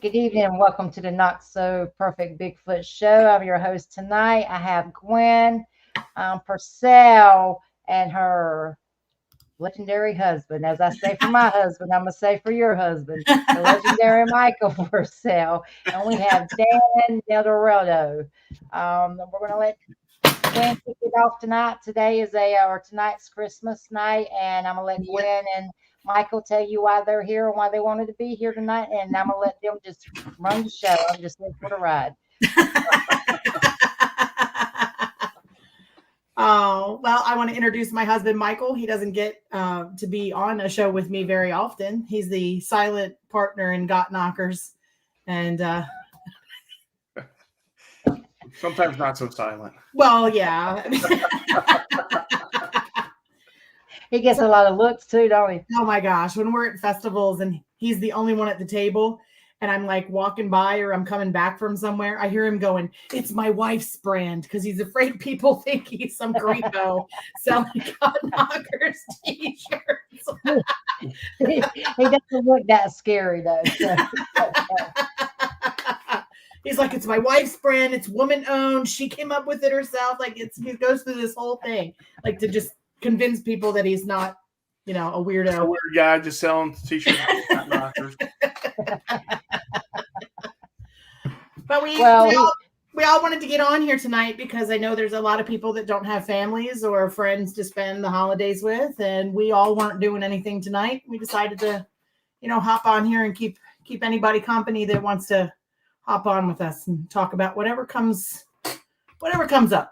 Good evening and welcome to the Not So Perfect Bigfoot Show. I'm your host tonight. I have Gwen Purcell and her legendary husband. As I say for my husband, I'm going to say for your husband, the legendary Micheal Purcell. And we have Dan Nedrelo. We're going to let Gwen kick it off tonight. Tonight's Christmas night, and I'm gonna let Gwen and Micheal tell you why they're here and why they wanted to be here tonight, and I'm gonna let them just run the show. I'm just here for the ride. Oh, well, I want to introduce my husband, Micheal. He doesn't get to be on a show with me very often. He's the silent partner in Got Knockers, and sometimes not so silent. Well, yeah. He gets a lot of looks too, don't he? Oh my gosh. When we're at festivals and he's the only one at the table and I'm like walking by or I'm coming back from somewhere, I hear him going, "It's my wife's brand," because he's afraid people think he's some Greco selling Got Knockers t-shirts. He doesn't look that scary though. So. He's like, "It's my wife's brand. It's woman owned. She came up with it herself." Like he goes through this whole thing, like to just convince people that he's not, a weirdo. A weird guy just selling t-shirts. Knockers. But we all wanted to get on here tonight because I know there's a lot of people that don't have families or friends to spend the holidays with, and we all weren't doing anything tonight. We decided to, hop on here and keep anybody company that wants to hop on with us and talk about whatever comes up.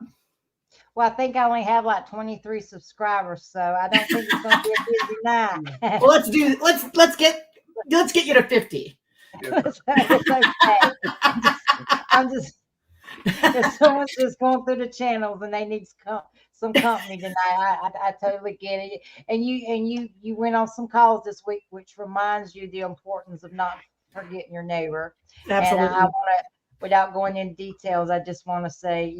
Well, I think I only have like 23 subscribers, so I don't think it's going to be a busy night. Well, let's get you to 50. It's okay. I'm just if someone's just going through the channels and they need some company tonight, I totally get it. And you went on some calls this week, which reminds you the importance of not forgetting your neighbor. Absolutely. And I want to, without going into details, I just want to say,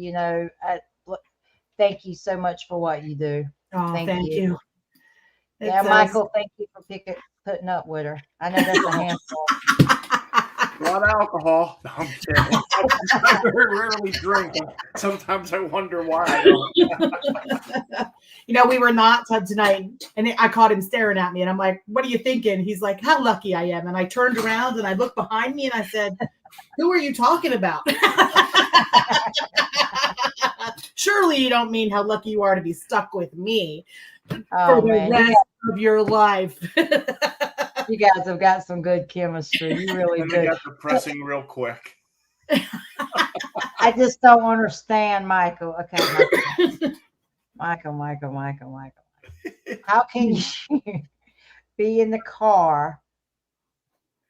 thank you so much for what you do. Oh, thank you. Yeah, Micheal, thank you for putting up with her. I know that's a handful. A lot of alcohol. No, I'm kidding. I very rarely drink. Sometimes I wonder why I don't. We were not tonight, and I caught him staring at me, and I'm like, "What are you thinking?" He's like, "How lucky I am." And I turned around and I looked behind me and I said, "Who are you talking about?" Surely you don't mean how lucky you are to be stuck with me for the rest of your life. You guys have got some good chemistry. You really do. They got depressing real quick. I just don't understand, Micheal. Okay, Micheal. How can you be in the car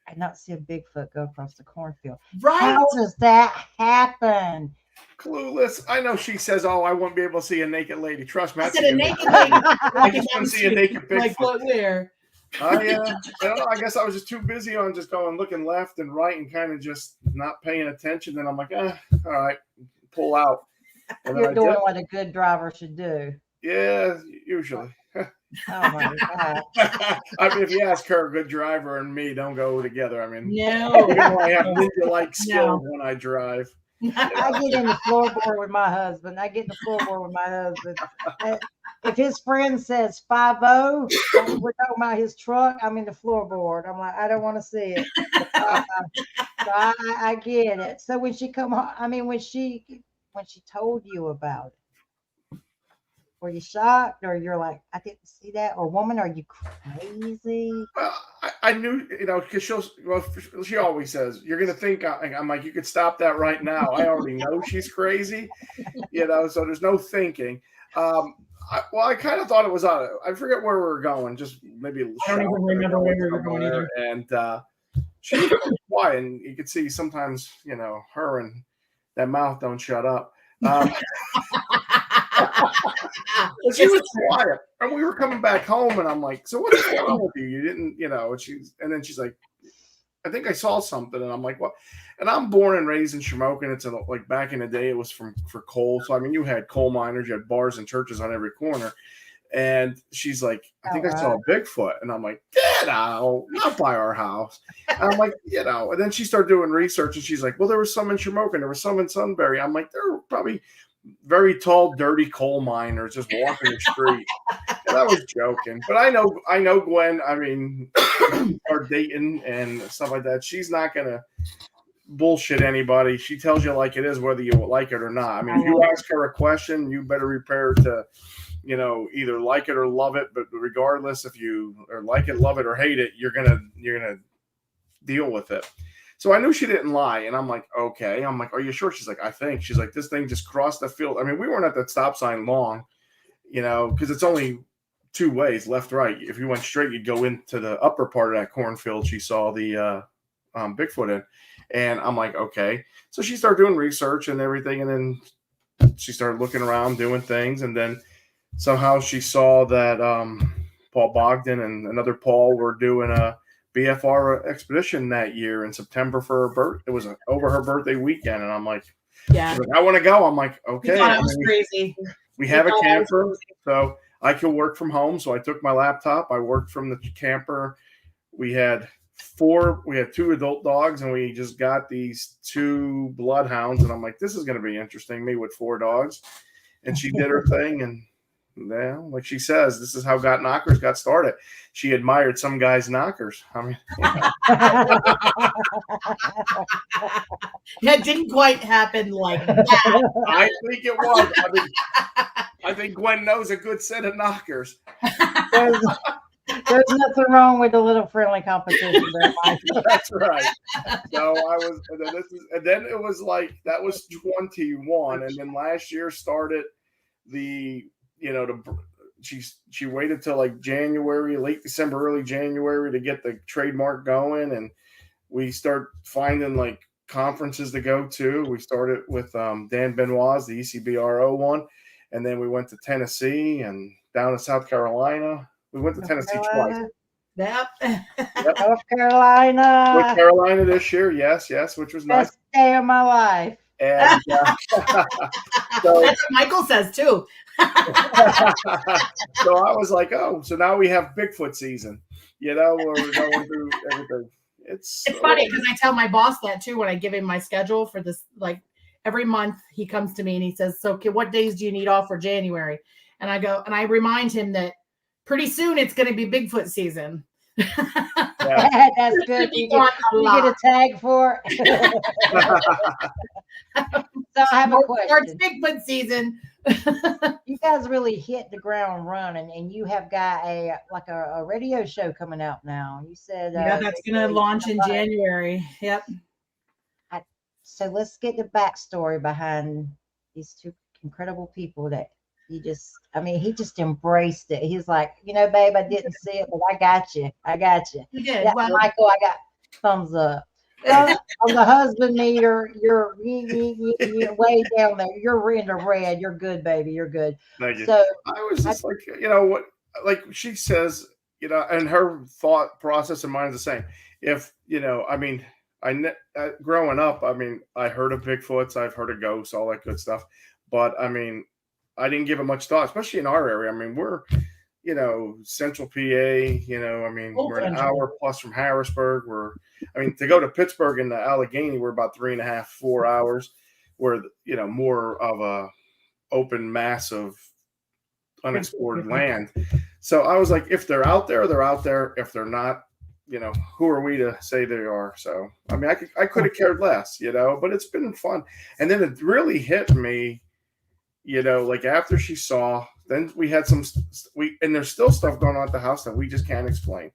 and not see a Bigfoot go across the cornfield? Right? How does that happen? Clueless. I know she says, "Oh, I won't be able to see a naked lady." Trust me. I said a naked lady. I just want to see a naked Bigfoot. Like what? Where? Oh yeah. I don't know. I guess I was just too busy on just looking left and right and kind of just not paying attention. Then I'm like, all right, pull out. And You're doing what a good driver should do. Yeah, usually. Oh my God. I mean, if you ask her, a good driver and me don't go together. I mean, no. I have ninja-like skills when I drive. I get in the floorboard with my husband. If his friend says 50, we're talking about his truck, I'm in the floorboard. I'm like, I don't want to see it. So I get it. So when she come home, when she told you about it, were you shocked, or you're like, I didn't see that? Or woman, are you crazy? Well, I knew, because she always says, "You're going to think," I'm like, "You could stop that right now." I already know she's crazy, so there's no thinking. I kind of thought it was I forget where we were going, just maybe. I don't even remember where we were going either. And she was quiet, and you could see sometimes, her and that mouth don't shut up. She was quiet, and we were coming back home, and I'm like, "So what's wrong with you? You didn't, And then she's like, "I think I saw something," and I'm like, "What?" And I'm born and raised in Shamokin. It's like back in the day, it was for coal. So you had coal miners, you had bars and churches on every corner, And she's like, I think I saw a Bigfoot. And I'm like, get out, not by our house. And I'm like, and then she started doing research and she's like, well, there was some in Shamokin, there was some in Sunbury. I'm like, there were probably very tall, dirty coal miners just walking the street. And I was joking. But I know Gwen, I mean, are dating and stuff like that. She's not going to bullshit anybody. She tells you like it is, whether you like it or not. I mean, if you ask her a question, you better prepare to, either like it or love it. But regardless, if you like it, love it, or hate it, you're gonna deal with it. So I knew she didn't lie, and I'm like, okay. I'm like, are you sure? She's like, I think. She's like, this thing just crossed the field. I mean, we weren't at that stop sign long, because it's only two ways, left, right. If you went straight, you'd go into the upper part of that cornfield. She saw the Bigfoot in. And I'm like, okay. So she started doing research and everything. And then she started looking around, doing things. And then somehow she saw that Paul Bogdan and another Paul were doing a BFR expedition that year in September for her birthday. It was over her birthday weekend. And I'm like, yeah, I want to go. I'm like, okay. That was crazy. We have a camper, so I can work from home. So I took my laptop. I worked from the camper. We had two adult dogs, and we just got these two bloodhounds. And I'm like, this is going to be interesting, me with 4 dogs. And she did her thing. And like she says, this is how knockers got started. She admired some guy's knockers. I mean, that didn't quite happen like that. I think it was. I think Gwen knows a good set of knockers. There's nothing wrong with a little friendly competition there, Mike. That's right. So and then it was like, that was 21. And then last year started she waited till like January, late December, early January to get the trademark going. And we start finding like conferences to go to. We started with Dan Benoit's, the ECBRO one. And then we went to Tennessee and down to South Carolina. We went to Tennessee twice. Yep. North Carolina. North Carolina this year, yes, which was nice. Best day of my life. And so that's what Michael says too. So I was like, oh, so now we have Bigfoot season. Where we're going through everything. It's funny because I tell my boss that too when I give him my schedule for this. Like every month he comes to me and he says, so what days do you need off for January? And I go and I remind him that pretty soon it's going to be Bigfoot season. Yeah. That's good. You get a tag for it. So I have a question. It's Bigfoot season. You guys really hit the ground running, and you have got a radio show coming out now. You said that's going to launch in January. Yep. So let's get the backstory behind these two incredible people that he just embraced it. He's like, babe, I didn't see it, but I got you. You did. Yeah, well, Michael, I got thumbs up. On the husband meter, you're way down there. You're in the red. You're good, baby. You're good. Thank you. So I was just what, like she says, and her thought process and mine is the same. If, growing up, I heard of Bigfoots, I've heard of ghosts, all that good stuff. But I didn't give it much thought, especially in our area. We're, Central PA, we're an hour plus from Harrisburg. To go to Pittsburgh and to Allegheny, we're about 3.5, 4 hours. We're, more of a open mass of unexplored land. So I was like, if they're out there, they're out there. If they're not, who are we to say they are? So, I could have cared less, but it's been fun. And then it really hit me, like after she saw, then we had and there's still stuff going on at the house that we just can't explain.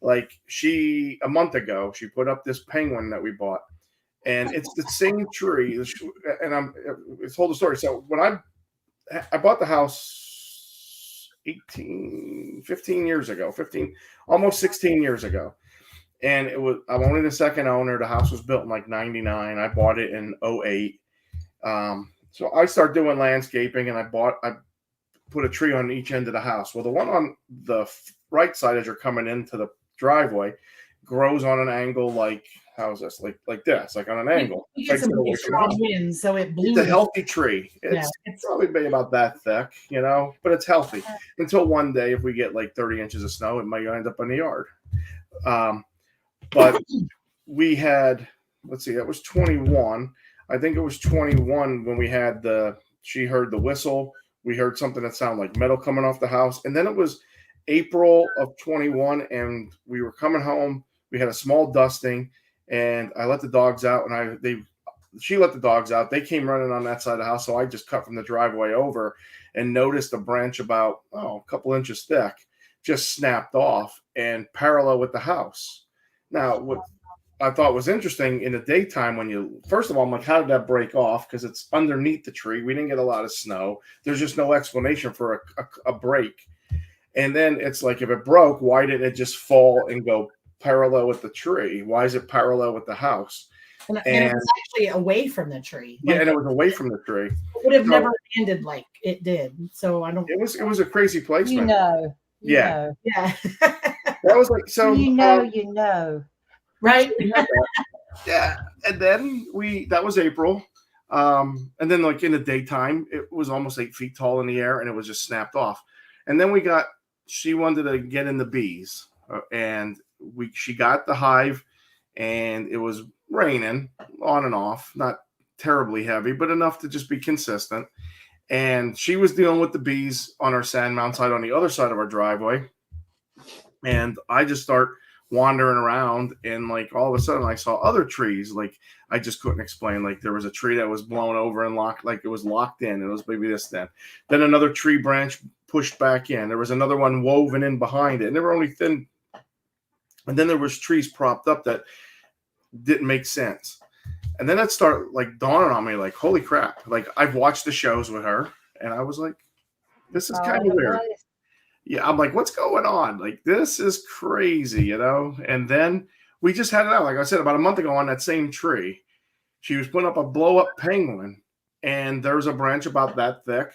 Like a month ago, she put up this penguin that we bought, and it's the same tree. And it's told the story. So when I bought the house 15 years ago, almost 16 years ago. And I wanted a second owner. The house was built in like 99. I bought it in 08. So I started doing landscaping, and I put a tree on each end of the house. Well, the one on the right side as you're coming into the driveway grows on an angle like, how is this? Like this, like on an angle. You get some pretty strong winds, so it blew. It's a healthy tree. It's probably maybe about that thick, but it's healthy. Until one day, if we get like 30 inches of snow, it might end up in the yard. But we had, let's see, that was 21. I think it was 21 when we had she heard the whistle. We heard something that sounded like metal coming off the house. And then it was April of 21, and we were coming home. We had a small dusting, and I let the dogs out, and she let the dogs out. They came running on that side of the house, so I just cut from the driveway over and noticed a branch about a couple inches thick just snapped off and parallel with the house. Now, what I thought was interesting in the daytime, first of all, I'm like, how did that break off? Because it's underneath the tree. We didn't get a lot of snow. There's just no explanation for a break. And then it's like, if it broke, why didn't it just fall and go parallel with the tree? Why is it parallel with the house? And it was actually away from the tree. Yeah, and it was away from the tree. It would have never landed like it did. So I don't. It was a crazy placement. Yeah. That was like so. Right. Yeah, and then that was April, and then like in the daytime, it was almost 8 feet tall in the air, and it was just snapped off. And then she wanted to get in the bees, and she got the hive, and it was raining on and off, not terribly heavy, but enough to just be consistent. And she was dealing with the bees on our sand mound side on the other side of our driveway, and I just start wandering around, and like all of a sudden I saw other trees. Like I just couldn't explain. Like there was a tree that was blown over and locked, like it was locked in. It was maybe this then another tree branch pushed back in. There was another one woven in behind it, and they were only thin. And then there was trees propped up that didn't make sense. And then it started like dawning on me, like, holy crap. Like I've watched the shows with her, and I was like, this is kind of weird. Yeah, I'm like, what's going on? Like, this is crazy, And then we just had it out. Like I said, about a month ago on that same tree, she was putting up a blow-up penguin, and there's a branch about that thick.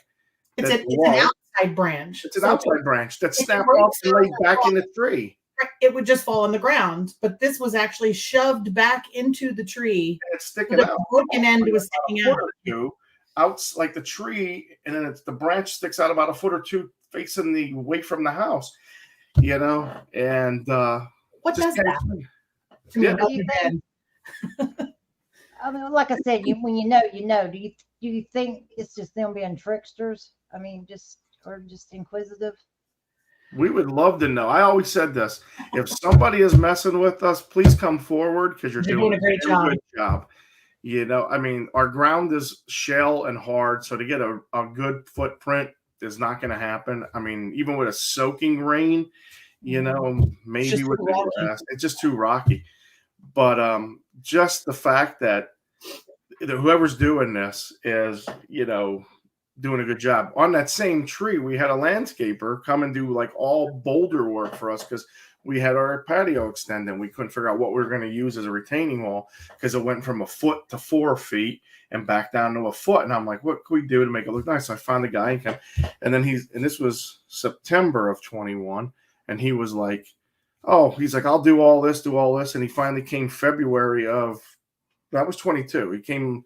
It's an outside branch. It's an outside branch that snapped off and laid back in the tree. It would just fall on the ground, but this was actually shoved back into the tree. And it's sticking out. The broken end was sticking out. Like the tree, and then the branch sticks out about a foot or two facing away from the house, and what does that? I mean, like I said, when you know. Do you think it's just them being tricksters? I mean, just inquisitive. We would love to know. I always said this: if somebody is messing with us, please come forward because you're doing a great job. I mean, our ground is shell and hard, so to get a good footprint is not going to happen. I mean, even with a soaking rain, maybe with the grass, it's just too rocky. But just the fact that whoever's doing this is, doing a good job. On that same tree, we had a landscaper come and do like all boulder work for us because we had our patio extended. We couldn't figure out what we were going to use as a retaining wall because it went from a foot to 4 feet and back down to a foot. And I'm like, what can we do to make it look nice? So I found the guy and then this was September of 21. And he was like, he's like, I'll do all this. And he finally came that was 22. He came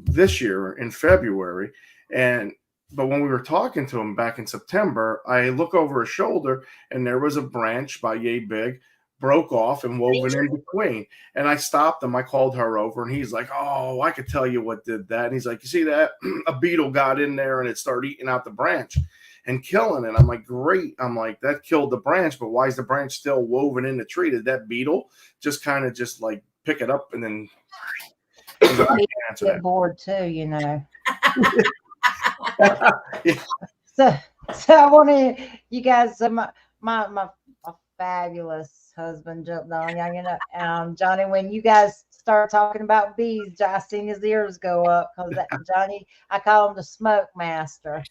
this year in February. But when we were talking to him back in September, I look over his shoulder and there was a branch about yay big, broke off and woven in between. And I stopped him. I called her over and he's like, oh, I could tell you what did that. And he's like, you see that? A beetle got in there and it started eating out the branch and killing it. I'm like, great. I'm like, that killed the branch, but why is the branch still woven in the tree? Did that beetle just kind of just like pick it up and then get bored too, So I wanted you guys. My fabulous husband jumped on. Johnny, when you guys start talking about bees, I seen his ears go up because Johnny, I call him the smoke master.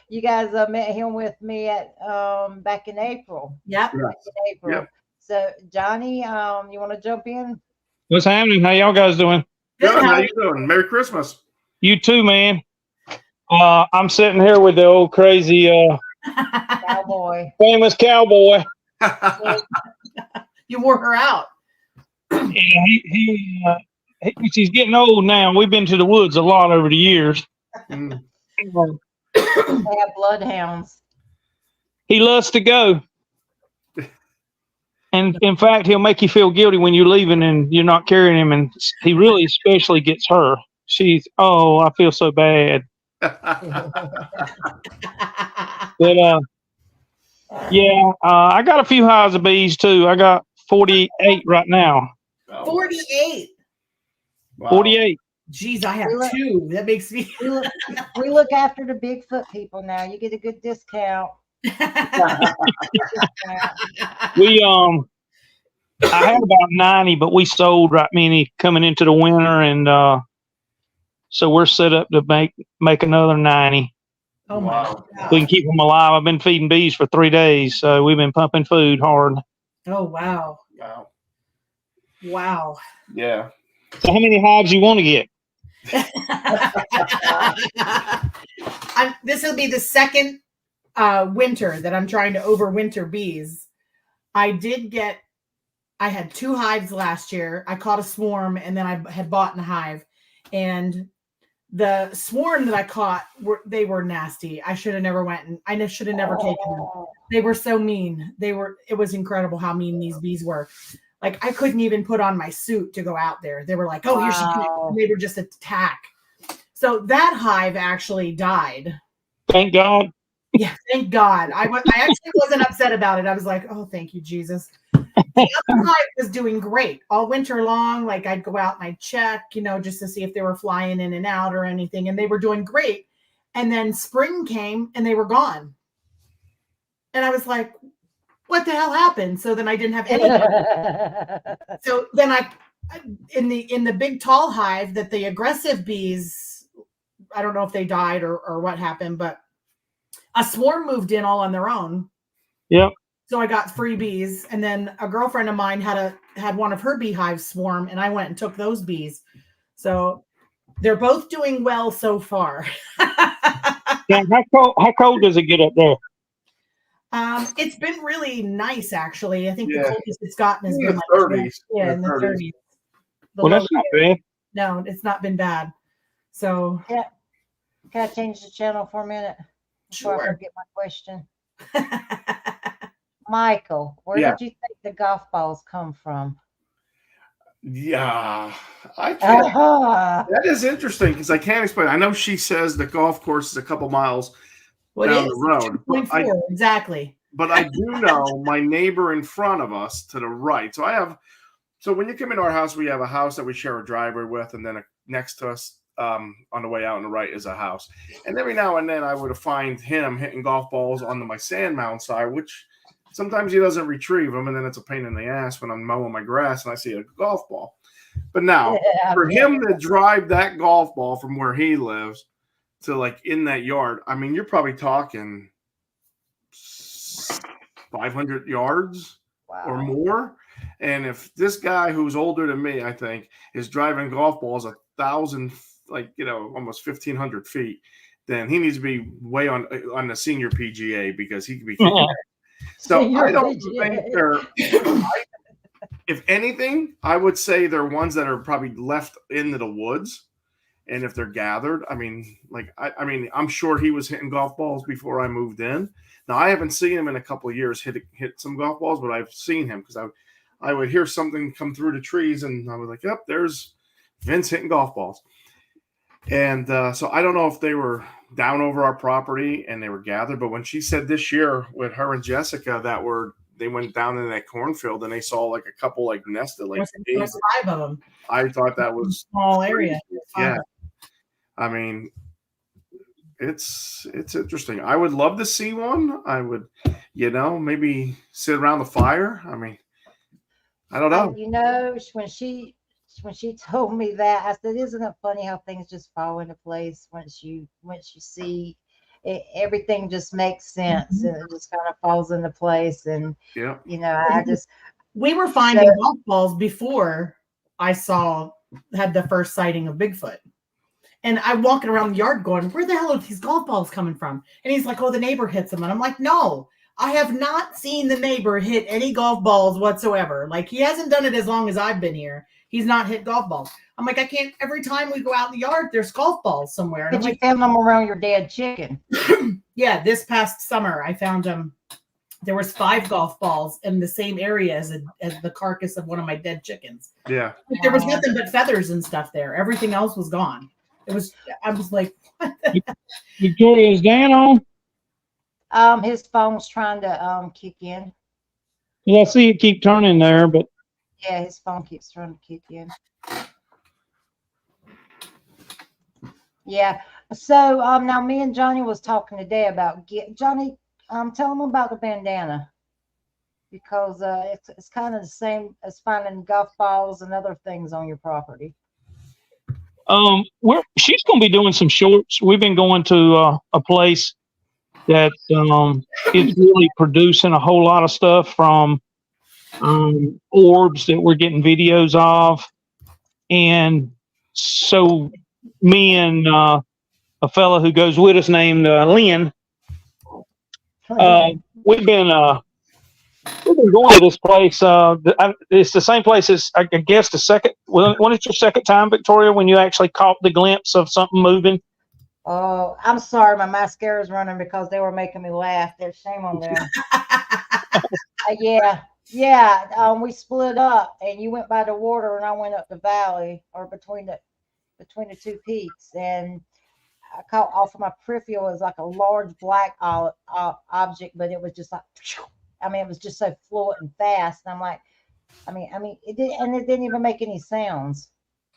You guys met him with me at back in April. Yep. Yep. So Johnny, you want to jump in? What's happening? How y'all guys doing? Good. How you doing? Merry Christmas. You too, man. I'm sitting here with the old crazy cowboy, famous cowboy. You wore her out. Yeah, he's getting old now. We've been to the woods a lot over the years. Mm. They have bloodhounds. He loves to go. And in fact, he'll make you feel guilty when you're leaving and you're not carrying him. And he really especially gets her. I feel so bad. But I got a few hives of bees too. I got 48 right now. 48. Wow. 48. Geez, I have 2. That makes me. We look after the Bigfoot people now. You get a good discount. I had about 90, but we sold right many coming into the winter, and so we're set up to make another 90. Oh my God. We can keep them alive. I've been feeding bees for 3 days, so we've been pumping food hard. Oh wow. Wow. Yeah. So how many hives you want to get? This will be the second winter that I'm trying to overwinter bees. I had 2 hives last year. I caught a swarm, and then I had bought a hive, and the swarm that I caught they were nasty. I should have never went, and I should have never taken them. They were so mean. It was incredible how mean these bees were. Like, I couldn't even put on my suit to go out there. They were like, "Oh, here she comes." They were just attack. So that hive actually died. Thank God. Yeah, thank God. I actually wasn't upset about it. I was like, "Oh, thank you, Jesus." The other hive was doing great all winter long. Like, I'd go out and I'd check, just to see if they were flying in and out or anything. And they were doing great. And then spring came and they were gone. And I was like, what the hell happened? So then I didn't have any. So then in the big tall hive that the aggressive bees, I don't know if they died or what happened, but a swarm moved in all on their own. Yep. So I got free bees, and then a girlfriend of mine had one of her beehives swarm, and I went and took those bees. So they're both doing well so far. Yeah, how cold does it get up there? It's been really nice, actually. I think Yeah. the coldest it's gotten has In been the like 30s. in the 30s. Well, that's not bad. No, it's not been bad. So Can I change the channel for a minute before I Sure. forget my question? Michael, where Yeah. did you think the golf balls come from? Yeah. I can't. Uh-huh. That is interesting because I can't explain. I know she says the golf course is a couple miles down the road. But 2.4, exactly. But I do know my neighbor in front of us to the right. So when you come into our house, we have a house that we share a driveway with, and then next to us on the way out on the right is a house. And every now and then I would find him hitting golf balls onto my sand mound side, which sometimes he doesn't retrieve them, and then it's a pain in the ass when I'm mowing my grass and I see a golf ball. But now, for him to drive that golf ball from where he lives to like in that yard, I mean, you're probably talking 500 yards or more. And if this guy who's older than me, I think, is driving golf balls 1,000, almost 1,500 feet, then he needs to be way on the senior PGA because he could be kicking it. So I don't think they're. If anything, I would say they're ones that are probably left into the woods, and if they're gathered, I'm sure he was hitting golf balls before I moved in. Now I haven't seen him in a couple of years hit some golf balls, but I've seen him because I would hear something come through the trees, and I was like, "Yep, there's Vince hitting golf balls." And so I don't know if they were down over our property and they were gathered, but when she said this year with her and Jessica they went down in that cornfield and they saw like a couple like nested like There's 5 of them. I thought that was Small area. Yeah. I mean, it's interesting. I would love to see one. I would, maybe sit around the fire. I mean, I don't know. When she told me that, I said, "Isn't it funny how things just fall into place once you see it, everything just makes sense and it just kind of falls into place." And yeah, we were finding golf balls before I had the first sighting of Bigfoot. And I'm walking around the yard going, "Where the hell are these golf balls coming from?" And he's like, "Oh, the neighbor hits them." And I'm like, "No, I have not seen the neighbor hit any golf balls whatsoever. Like, he hasn't done it as long as I've been here. He's not hit golf balls. I'm like, I can't. Every time we go out in the yard, there's golf balls somewhere. And Did you found them around your dead chicken? Yeah, this past summer I found them. There was 5 golf balls in the same area as the carcass of one of my dead chickens. Yeah. There was nothing but feathers and stuff there. Everything else was gone. I was like, what the heck? Victoria, is Dan on? His phone's trying to kick in. Yeah, I see it keep turning there, but Yeah, his phone keeps trying to kick in. Yeah. So now me and Johnny was talking today about Johnny. Tell him about the bandana, because it's kind of the same as finding golf balls and other things on your property. she's going to be doing some shorts. We've been going to a place that is really producing a whole lot of stuff from orbs that we're getting videos of, and so me and a fella who goes with us named Lynn. We've been going to this place. It's the same place as, I guess, the second. When it's your second time, Victoria, when you actually caught the glimpse of something moving? Oh, I'm sorry. My mascara's running because they were making me laugh. There's shame on them. Yeah. We split up, and you went by the water, and I went up the valley, or between the two peaks, and I caught off of my peripheral as like a large black object, but it was just like, it was just so fluid and fast. And I'm like, it didn't even make any sounds,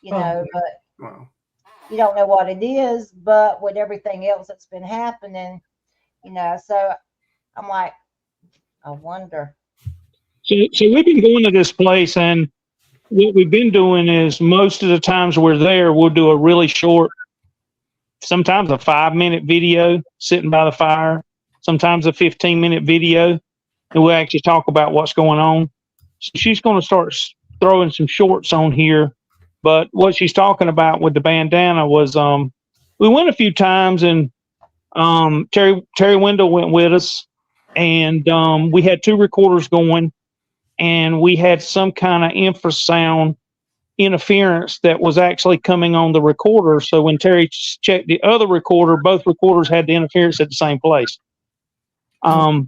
but Wow. you don't know what it is. But with everything else that's been happening, so I'm like, I wonder. So we've been going to this place, and what we've been doing is most of the times we're there, we'll do a really short, sometimes a 5-minute video sitting by the fire, sometimes a 15-minute video, and we'll actually talk about what's going on. So she's going to start throwing some shorts on here, but what she's talking about with the bandana was we went a few times, and Terry Wendell went with us, and we had 2 recorders going, and we had some kind of infrasound interference that was actually coming on the recorder. So when Terry checked the other recorder, both recorders had the interference at the same place. But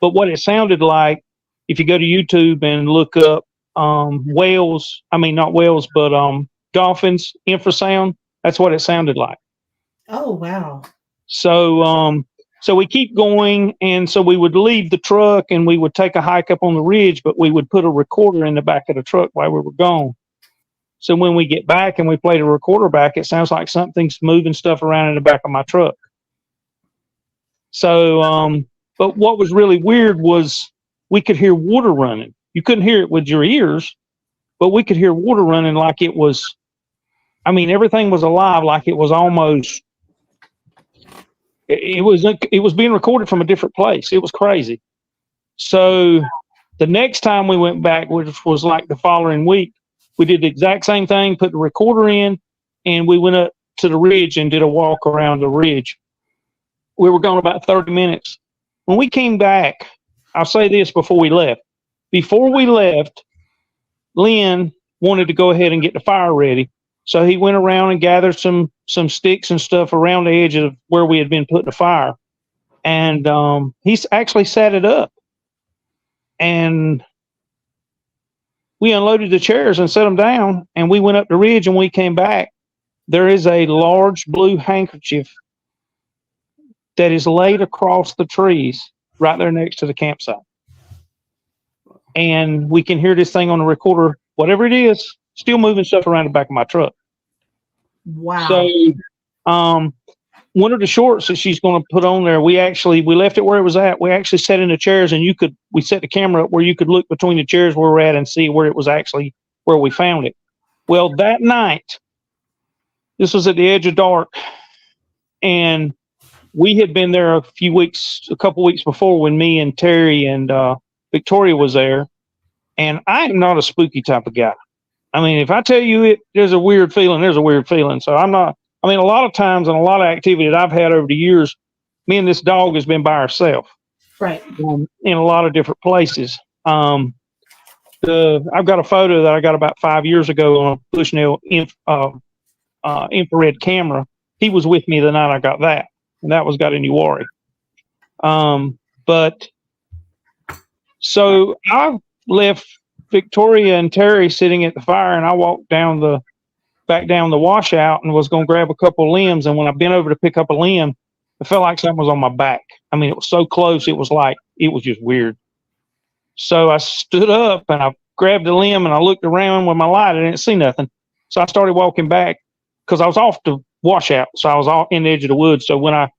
what it sounded like, if you go to YouTube and look up dolphins infrasound, that's what it sounded like. Oh, wow. So we keep going, and so we would leave the truck and we would take a hike up on the ridge, but we would put a recorder in the back of the truck while we were gone. So when we get back and we play the recorder back, it sounds like something's moving stuff around in the back of my truck. So, but what was really weird was we could hear water running. You couldn't hear it with your ears, but we could hear water running like it was, everything was alive, like it was almost, it was being recorded from a different place. It was crazy. So the next time we went back, which was like the following week, we did the exact same thing, put the recorder in, and we went up to the ridge and did a walk around the ridge. We were gone about 30 minutes. When we came back, I'll say this before we left. Before we left, Lynn wanted to go ahead and get the fire ready. So he went around and gathered some sticks and stuff around the edge of where we had been putting the fire. And he's actually set it up. And we unloaded the chairs and set them down, and we went up the ridge, and we came back. There is a large blue handkerchief that is laid across the trees right there next to the campsite. And we can hear this thing on the recorder, whatever it is, still moving stuff around the back of my truck. Wow. So one of the shorts that she's going to put on there, we left it where it was at. We actually sat in the chairs, and we set the camera up where you could look between the chairs where we're at and see where it was actually where we found it. Well, that night, this was at the edge of dark, and we had been there a couple weeks before when me and Terry and Victoria was there. And I am not a spooky type of guy. If I tell you there's a weird feeling, there's a weird feeling. So I'm not, a lot of times and a lot of activity that I've had over the years, me and this dog has been by herself. Right. In a lot of different places. I've got a photo that I got about 5 years ago on a Bushnell infrared camera. He was with me the night I got that, and that was got in Uwharrie. But so I left Victoria and Terry sitting at the fire, and I walked back down the washout and was going to grab a couple of limbs. And when I bent over to pick up a limb, it felt like something was on my back. I mean, it was so close. It was just weird. So I stood up and I grabbed the limb and I looked around with my light. I didn't see nothing. So I started walking back because I was off the washout. So I was all in the edge of the woods. So when I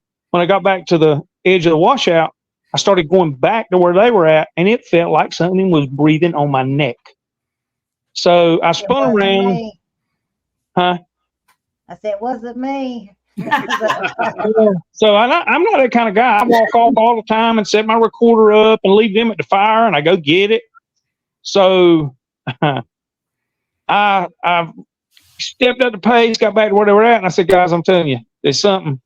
got back to the edge of the washout, I started going back to where they were at, and it felt like something was breathing on my neck. So I spun around. Me. Huh? I said, was it me? So I'm not that kind of guy. I walk off all the time and set my recorder up and leave them at the fire, and I go get it. So I stepped up the pace, got back to where they were at, and I said, guys, I'm telling you, there's something.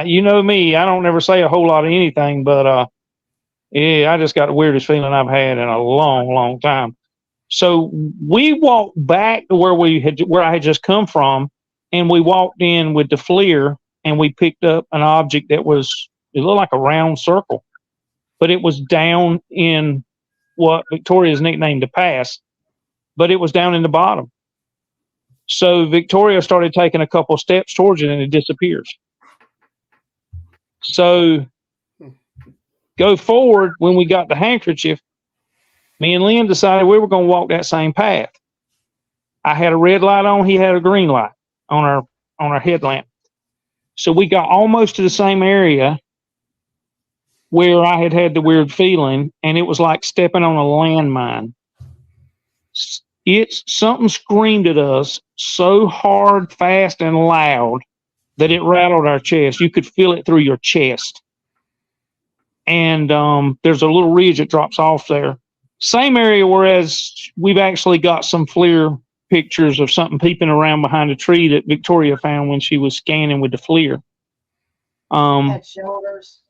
You know me, I don't ever say a whole lot of anything, but yeah, I just got the weirdest feeling I've had in a long, long time. So we walked back to where I had just come from, and we walked in with the FLIR, and we picked up an object it looked like a round circle, but it was down in what Victoria's nicknamed the pass, but it was down in the bottom. So Victoria started taking a couple steps towards it, and it disappears. So go forward, when we got the handkerchief, me and Lynn decided we were going to walk that same path. I had a red light on, he had a green light on our headlamp. So we got almost to the same area where I had the weird feeling, and it was like stepping on a landmine. Something screamed at us so hard, fast, and loud that it rattled our chest. You could feel it through your chest. And there's a little ridge that drops off there. Same area, whereas we've actually got some FLIR pictures of something peeping around behind a tree that Victoria found when she was scanning with the FLIR. Had shoulders.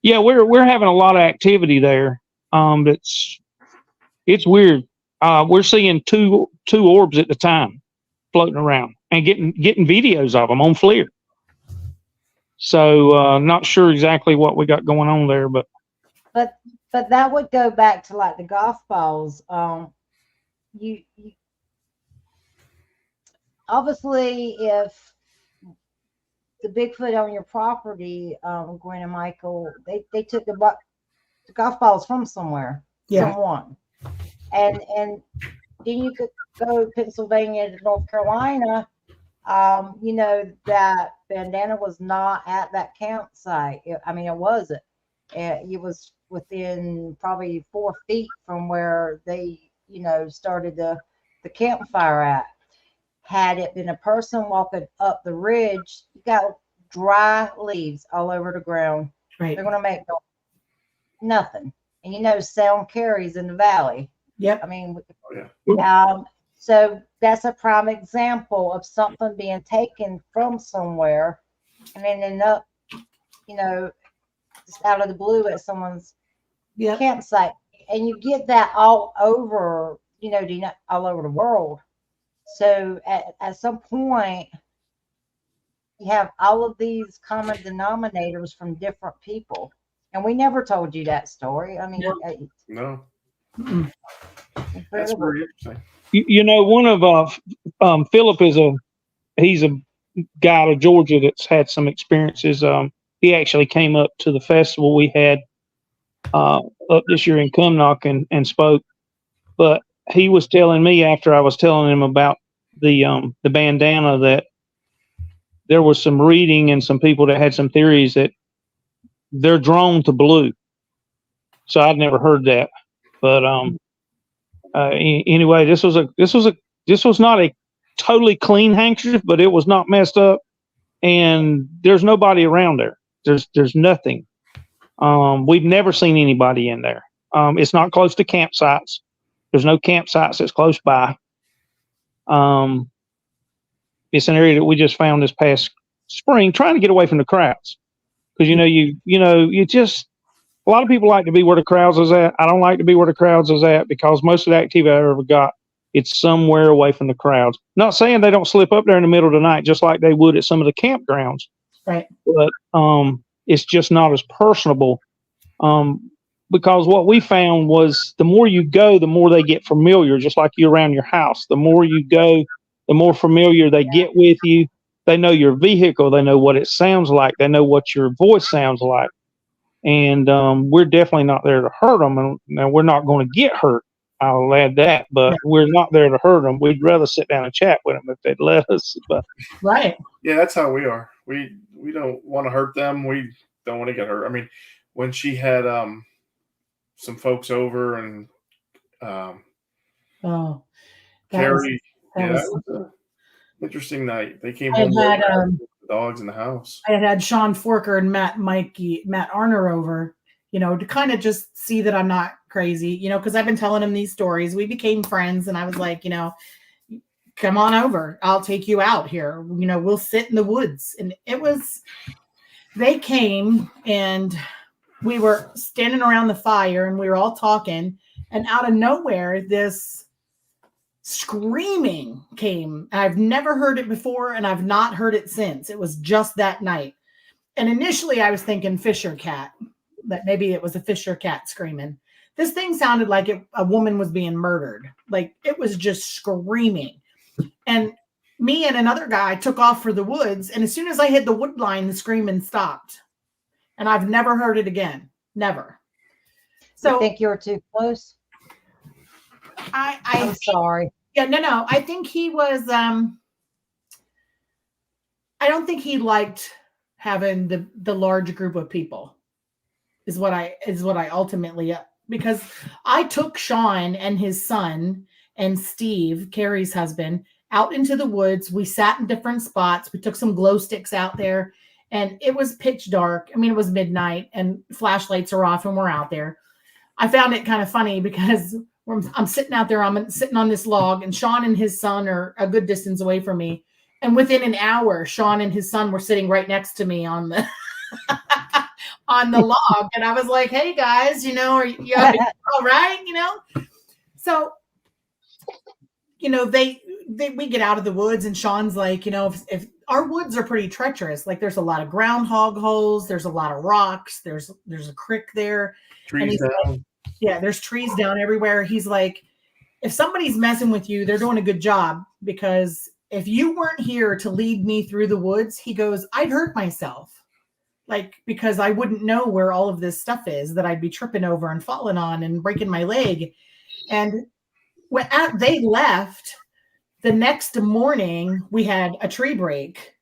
Yeah, we're having a lot of activity there. It's weird. We're seeing two orbs at the time floating around and getting videos of them on FLIR. So not sure exactly what we got going on there, but that would go back to like the golf balls. You obviously, if the Bigfoot on your property, Gwen and Michael, they took the golf balls from somewhere, someone, and then you could go to Pennsylvania to North Carolina. You know, that bandana was not at that campsite. It wasn't. It was within probably 4 feet from where they, started the campfire at. Had it been a person walking up the ridge, you got dry leaves all over the ground. Right. They're going to make nothing. And sound carries in the valley. Yep. I mean, so that's a prime example of something being taken from somewhere and ending up, just out of the blue at someone's campsite. And you get that all over, all over the world. So at some point, you have all of these common denominators from different people. And we never told you that story. I mean, no. That's very interesting. One of Philip he's a guy out of Georgia that's had some experiences. He actually came up to the festival we had up this year in Cumnock and spoke. But he was telling me, after I was telling him about the bandana, that there was some reading and some people that had some theories that they're drawn to blue. So I'd never heard that. But anyway, this was not a totally clean handkerchief, but it was not messed up, and there's nobody around there. There's nothing. We've never seen anybody in there. It's not close to campsites. There's no campsites that's close by. It's an area that we just found this past spring, trying to get away from the crowds, because you just a lot of people like to be where the crowds is at. I don't like to be where the crowds is at because most of the activity I ever got, it's somewhere away from the crowds. Not saying they don't slip up there in the middle of the night, just like they would at some of the campgrounds. Right. But it's just not as personable. Because what we found was the more you go, the more they get familiar, just like you around your house. The more you go, the more familiar they get with you. They know your vehicle. They know what it sounds like. They know what your voice sounds like. And we're definitely not there to hurt them. And now we're not going to get hurt. I'll add that. But we're not there to hurt them. We'd rather sit down and chat with them if they'd let us. But right. Yeah, that's how we are. We don't want to hurt them. We don't want to get hurt. I mean, when she had some folks over and Carrie, that was an interesting night. They came home with the dogs in the house. I had Sean Forker and Matt Arner over, to kind of just see that I'm not crazy, because I've been telling him these stories. We became friends, and I was like, come on over. I'll take you out here. We'll sit in the woods. And they came and we were standing around the fire and we were all talking, and out of nowhere, this screaming came. I've never heard it before, and I've not heard it since. It was just that night. And initially I was thinking Fisher cat, that maybe it was a Fisher cat screaming. This thing sounded like a woman was being murdered. Like, it was just screaming. And me and another guy took off for the woods. And as soon as I hit the wood line, the screaming stopped. And I've never heard it again. Never. So you think you were too close? I'm sorry. Yeah, no. I think he was, I don't think he liked having the large group of people is what I ultimately, because I took Sean and his son and Steve, Carrie's husband, out into the woods. We sat in different spots. We took some glow sticks out there, and it was pitch dark. I mean, it was midnight and flashlights are off and we're out there. I found it kind of funny because I'm sitting out there, I'm sitting on this log, and Sean and his son are a good distance away from me. And within an hour, Sean and his son were sitting right next to me on the on the log. And I was like, hey guys, are you all right? So, we get out of the woods, and Sean's like, if our woods are pretty treacherous, like there's a lot of groundhog holes, there's a lot of rocks, there's a creek there. Trees down. Like, yeah, there's trees down everywhere. He's like, if somebody's messing with you, they're doing a good job, because if you weren't here to lead me through the woods, he goes, I'd hurt myself. Like, because I wouldn't know where all of this stuff is that I'd be tripping over and falling on and breaking my leg. And when they left, the next morning we had a tree break.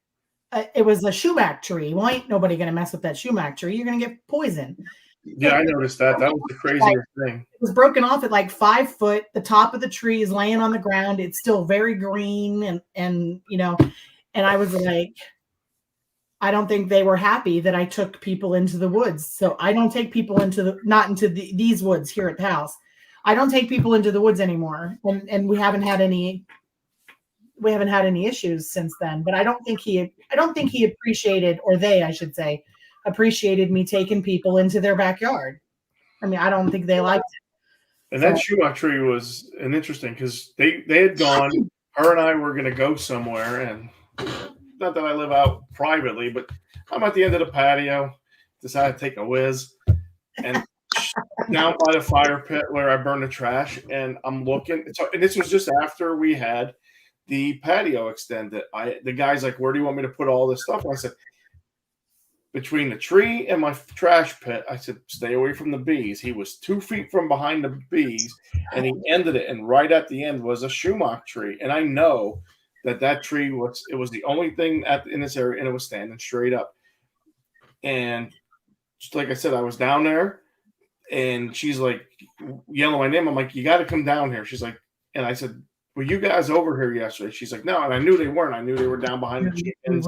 It was a sumac tree. Well, ain't nobody going to mess with that sumac tree. You're going to get poisoned. Yeah, I noticed that. That was the craziest thing. It was broken off at like 5 foot. The top of the tree is laying on the ground. It's still very green. And I was like, I don't think they were happy that I took people into the woods. So I don't take people not into these woods here at the house. I don't take people into the woods anymore. And we haven't had any issues since then. But I don't think he appreciated, or they, I should say, appreciated me taking people into their backyard. I mean, I don't think they liked it. And that sumac tree was an interesting, because they had gone, her and I were going to go somewhere, and not that I live out privately, but I'm at the end of the patio, decided to take a whiz, and down by the fire pit where I burn the trash, and I'm looking. And this was just after we had the patio extended. The guy's like, where do you want me to put all this stuff? And I said, between the tree and my trash pit. I said, stay away from the bees. He was 2 feet from behind the bees, and he ended it. And right at the end was a sumac tree. And I know that tree was the only thing in this area, and it was standing straight up. And just like I said, I was down there, and she's like yelling my name. I'm like, you got to come down here. She's like, and I said, were you guys over here yesterday? She's like, no. And I knew they weren't. I knew they were down behind the chickens.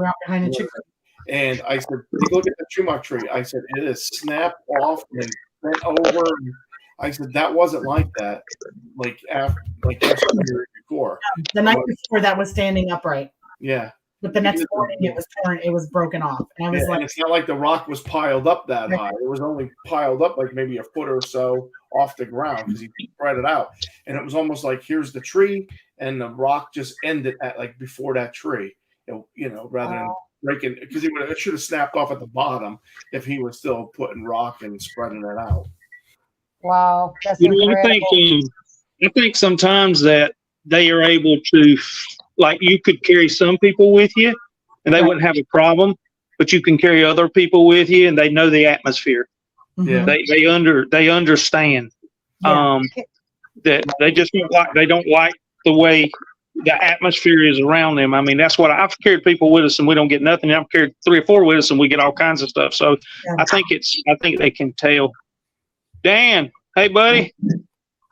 And I said, take a look at the sumac tree. I said, it is snapped off and bent over. I said, that wasn't like that. Like yesterday or before. The night before, that was standing upright. Yeah. But the next morning it was torn, it was broken off. And I was like, and it's not like the rock was piled up that high. It was only piled up like maybe a foot or so off the ground because he spread it out. And it was almost like here's the tree, and the rock just ended at like before that tree. Rather than breaking, because it should have snapped off at the bottom if he was still putting rock and spreading it out. Wow, that's incredible. I think sometimes that they are able to, like, you could carry some people with you and they wouldn't have a problem, but you can carry other people with you and they know the atmosphere. Yeah. They understand. Yeah. That they don't like the way the atmosphere is around them. I mean, that's what I've carried people with us and we don't get nothing. I've carried 3 or 4 with us and we get all kinds of stuff. So I think they can tell. Dan, hey buddy.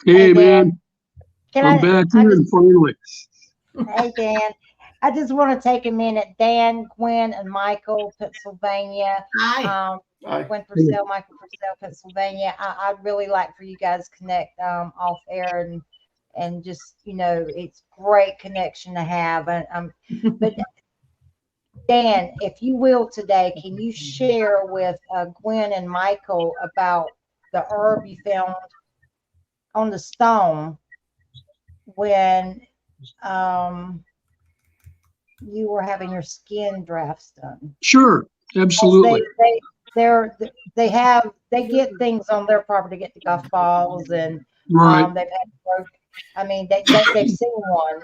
Hey man. I'm back in finally. Hey Dan. I just want to take a minute. Dan, Gwen, and Micheal, Pennsylvania. hi. Gwen Purcell, Micheal Purcell, Pennsylvania. I'd really like for you guys to connect off air and just, it's great connection to have. But Dan, if you will today, can you share with Gwen and Micheal about the herb you found on the stone when you were having your skin drafts done? Sure, absolutely. They get things on their property, get the golf balls, and right. They've seen one,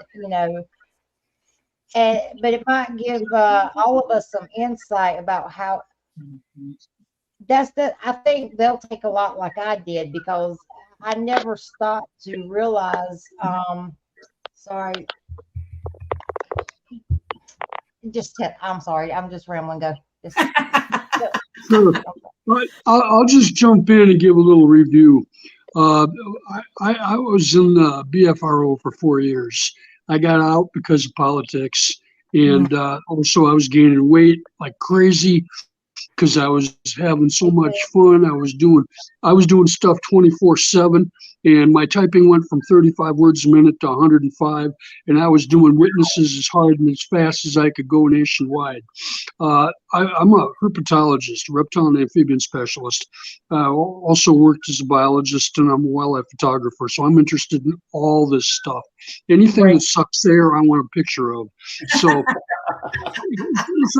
but it might give all of us some insight about how I think they'll take a lot like I did, because I never stopped to realize, sorry. I'm sorry. I'm just rambling. Go. Sure. I'll just jump in and give a little review. I was in BFRO for 4 years. I got out because of politics, and also I was gaining weight like crazy because I was having so much fun. I was doing stuff 24/7, and my typing went from 35 words a minute to 105, and I was doing witnesses as hard and as fast as I could go nationwide. I'm a herpetologist, a reptile and amphibian specialist. Also worked as a biologist, and I'm a wildlife photographer, so I'm interested in all this stuff. Anything that sucks air, I want a picture of. So,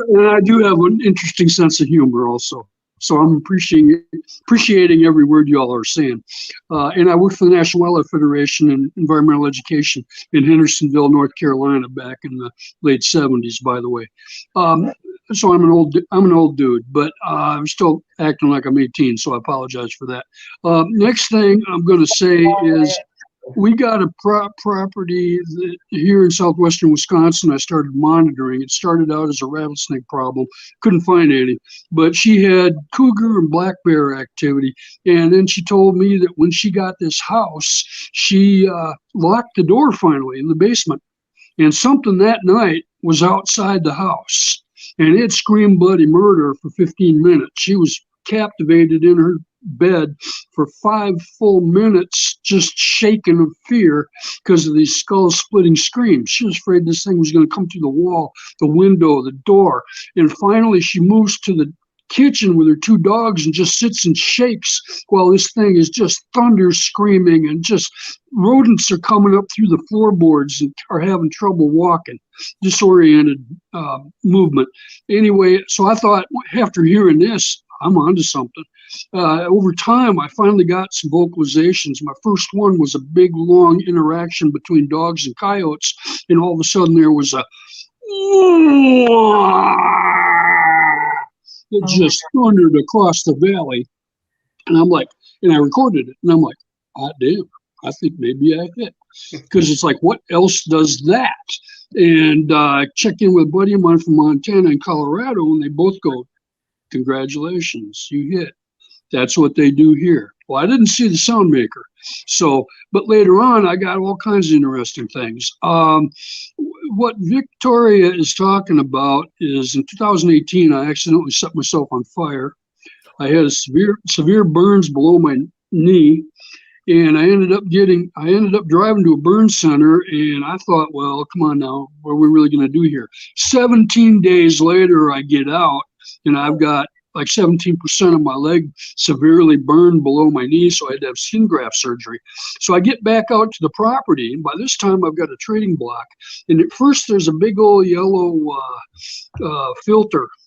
and I do have an interesting sense of humor also. So I'm appreciating every word you all are saying. And I worked for the National Wildlife Federation in environmental education in Hendersonville, North Carolina, back in the late 70s, by the way. So I'm an old dude, but I'm still acting like I'm 18, so I apologize for that. Next thing I'm going to say is we got a property here in southwestern Wisconsin. I started monitoring. It started out as a rattlesnake problem. Couldn't find any, but she had cougar and black bear activity. And then she told me that when she got this house, she locked the door finally in the basement. And something that night was outside the house. And it screamed bloody murder for 15 minutes. She was captivated in her bed for 5 full minutes, just shaking of fear because of these skull-splitting screams. She was afraid this thing was going to come through the wall, the window, the door. And finally, she moves to the kitchen with her 2 dogs and just sits and shakes while this thing is just thunder screaming, and just rodents are coming up through the floorboards and are having trouble walking, disoriented movement. Anyway, so I thought, after hearing this, I'm onto something. Over time, I finally got some vocalizations. My first one was a big, long interaction between dogs and coyotes, and all of a sudden there was a it just thundered across the valley. And I'm like, and I recorded it, and I'm like, hot damn, I think maybe I hit. Because it's like, what else does that? And I checked in with a buddy of mine from Montana and Colorado, and they both go, congratulations, you hit. That's what they do here. Well, I didn't see the sound maker. So, but later on, I got all kinds of interesting things. What Victoria is talking about is in 2018, I accidentally set myself on fire. I had severe burns below my knee, And I ended up driving to a burn center, and I thought, well, come on now, what are we really going to do here? 17 days later, I get out, and I've got like 17% of my leg severely burned below my knee, so I had to have skin graft surgery. So I get back out to the property, and by this time I've got a trading block. And at first there's a big old yellow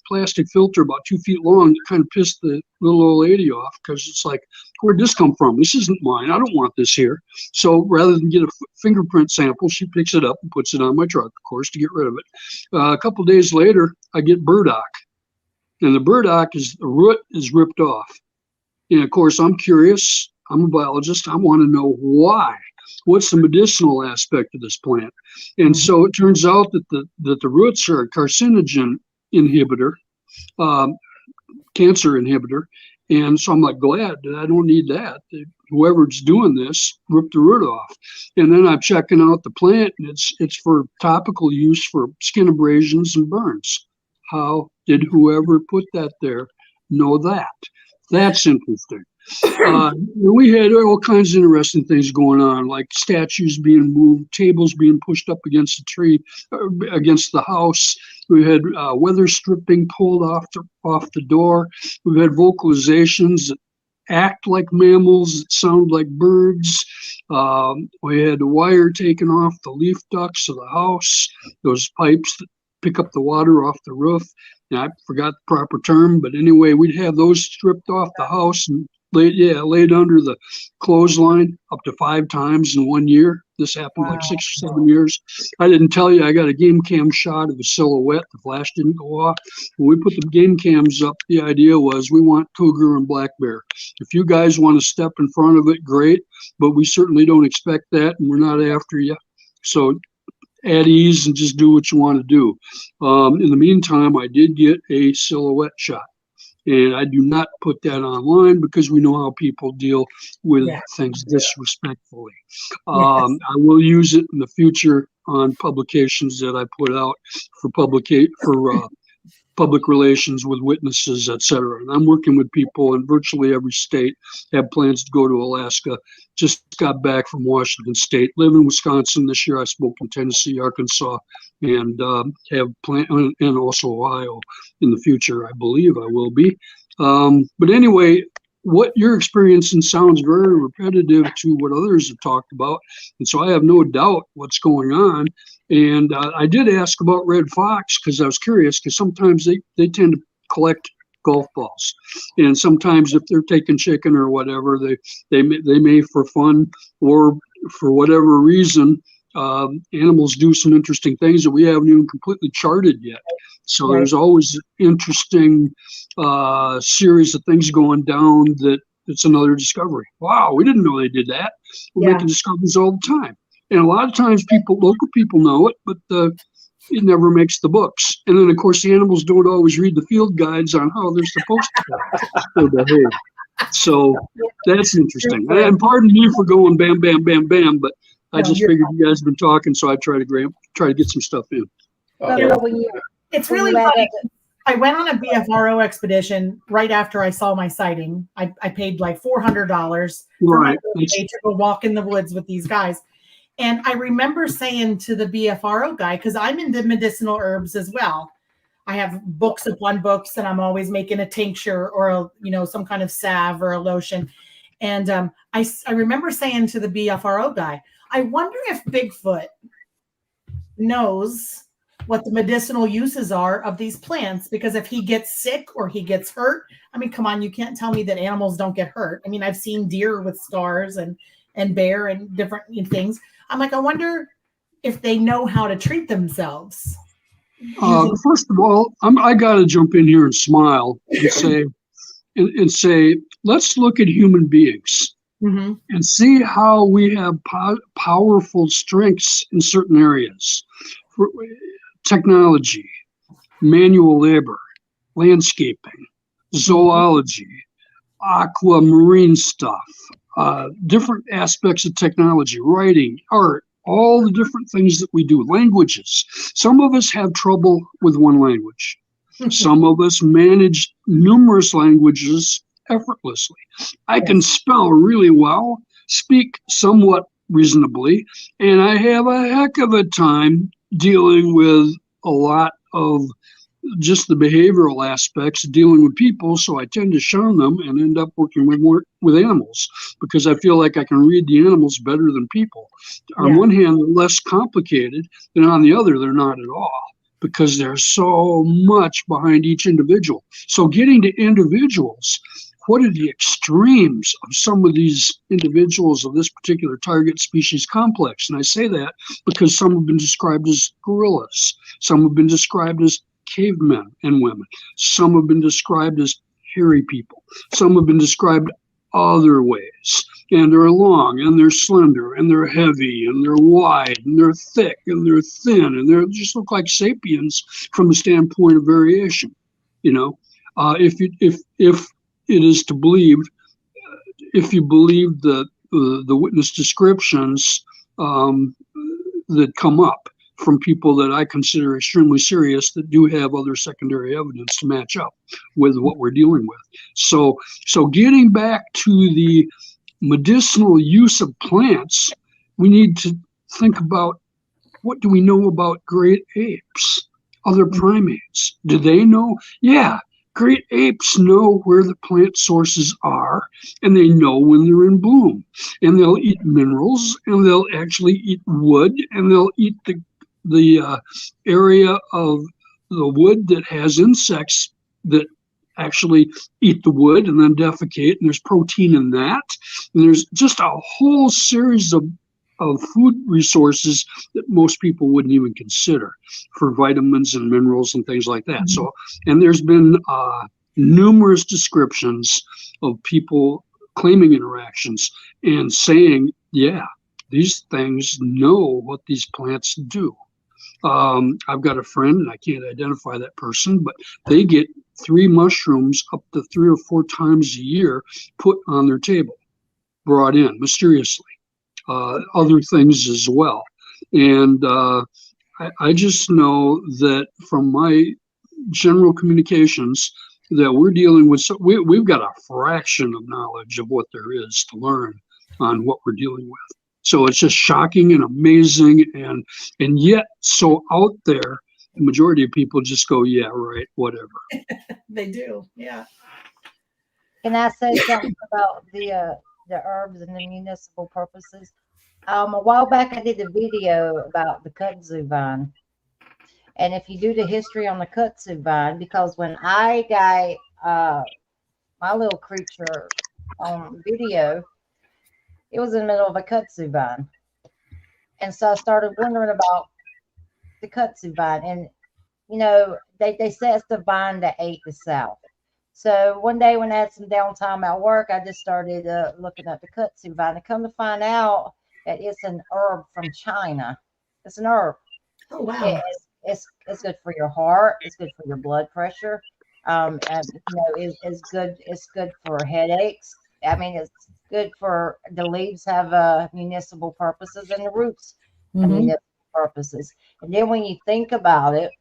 plastic filter about 2 feet long that kind of pissed the little old lady off, because it's like, where'd this come from? This isn't mine. I don't want this here. So rather than get a fingerprint sample, she picks it up and puts it on my truck, of course, to get rid of it. A couple days later, I get burdock. And the burdock the root is ripped off. And of course, I'm curious. I'm a biologist. I want to know why. What's the medicinal aspect of this plant? And so it turns out that the roots are a carcinogen inhibitor, cancer inhibitor. And so I'm like, glad that I don't need that. Whoever's doing this, rip the root off. And then I'm checking out the plant, and it's for topical use for skin abrasions and burns. How did whoever put that there know that? That's interesting. We had all kinds of interesting things going on, like statues being moved, tables being pushed up against the tree, against the house. We had weather stripping pulled off the door. We've had vocalizations that act like mammals, that sound like birds. We had the wire taken off the leaf ducts of the house, those pipes that pick up the water off the roof. And I forgot the proper term, but anyway, we'd have those stripped off the house and laid under the clothesline up to 5 times in 1 year. This happened like 6 or 7 years. I didn't tell you, I got a game cam shot of a silhouette. The flash didn't go off. When we put the game cams up, the idea was we want cougar and black bear. If you guys want to step in front of it, great, but we certainly don't expect that, and we're not after you. So at ease and just do what you want to do. In the meantime, I did get a silhouette shot. And I do not put that online because we know how people deal with things disrespectfully. I will use it in the future on publications that I put out for public relations with witnesses, etc. And I'm working with people in virtually every state. Have plans to go to Alaska. Just got back from Washington State. Live in Wisconsin this year. I spoke in Tennessee, Arkansas, and and also Ohio in the future. I believe I will be. But anyway, what you're experiencing sounds very repetitive to what others have talked about, and so I have no doubt what's going on. And I did ask about red fox because I was curious, because sometimes they tend to collect golf balls, and sometimes if they're taking chicken or whatever, they may for fun or for whatever reason. Animals do some interesting things that we haven't even completely charted yet. So there's always an interesting series of things going down that it's another discovery. Wow, we didn't know they did that. We're making discoveries all the time. And a lot of times local people know it, but it never makes the books. And then, of course, the animals don't always read the field guides on how they're supposed to behave. So that's interesting. And pardon me for going bam, bam, bam, bam, but I just figured you guys have been talking, so I try to get some stuff in. It's really funny. I went on a BFRO expedition right after I saw my sighting. I paid like $400 to go walk in the woods with these guys. And I remember saying to the BFRO guy, because I'm into medicinal herbs as well. I have books upon books, and I'm always making a tincture or some kind of salve or a lotion. And I remember saying to the BFRO guy, I wonder if Bigfoot knows what the medicinal uses are of these plants, because if he gets sick or he gets hurt, I mean, come on, you can't tell me that animals don't get hurt. I mean, I've seen deer with scars and bear and different things. I'm like, I wonder if they know how to treat themselves. First of all, I got to jump in here and smile and say, let's look at human beings and see how we have powerful strengths in certain areas. Technology, manual labor, landscaping, zoology, aquamarine stuff, different aspects of technology, writing, art, all the different things that we do, languages. Some of us have trouble with one language. Some of us manage numerous languages effortlessly. I can spell really well. speak somewhat reasonably, and I have a heck of a time dealing with a lot of just the behavioral aspects of dealing with people. So I tend to shun them and end up working with more with animals because I feel like I can read the animals better than people. On one hand, they're less complicated, and on the other, they're not at all because there's so much behind each individual. So getting to individuals, what are the extremes of some of these individuals of this particular target species complex? And I say that because some have been described as gorillas, some have been described as cavemen and women, some have been described as hairy people, some have been described other ways, and they're long and they're slender and they're heavy and they're wide and they're thick and they're thin and they just look like sapiens from a standpoint of variation. You know, if it is to believe, if you believe the witness descriptions that come up from people that I consider extremely serious that do have other secondary evidence to match up with what we're dealing with. So getting back to the medicinal use of plants, we need to think about what do we know about great apes, other primates? Do they know? Yeah. Great apes know where the plant sources are, and they know when they're in bloom. And they'll eat minerals, and they'll actually eat wood, and they'll eat the area of the wood that has insects that actually eat the wood and then defecate, and there's protein in that. And there's just a whole series of food resources that most people wouldn't even consider for vitamins and minerals and things like that. So, and there's been numerous descriptions of people claiming interactions and saying, yeah, these things know what these plants do. I've got a friend, and I can't identify that person, but they get 3 mushrooms up to 3 or 4 times a year put on their table, brought in mysteriously. Other things as well. And I just know that from my general communications that we're dealing with, we've got a fraction of knowledge of what there is to learn on what we're dealing with. So it's just shocking and amazing, and yet so out there, the majority of people just go, yeah, right, whatever. They do, yeah. Can I say something about the herbs and the municipal purposes? A while back, I did a video about the kudzu vine. And if you do the history on the kudzu vine, because when I got my little creature on video, it was in the middle of a kudzu vine. And so I started wondering about the kudzu vine. And, you know, they say it's the vine that ate the South. So one day when I had some downtime at work, I just started looking at the kudzu vine. And come to find out that it's an herb from China. It's an herb. Oh, wow. It's good for your heart. It's good for your blood pressure. And, you know, it's good. It's good for headaches. I mean, it's good for, the leaves have municipal purposes, and the roots have municipal purposes. And then when you think about it,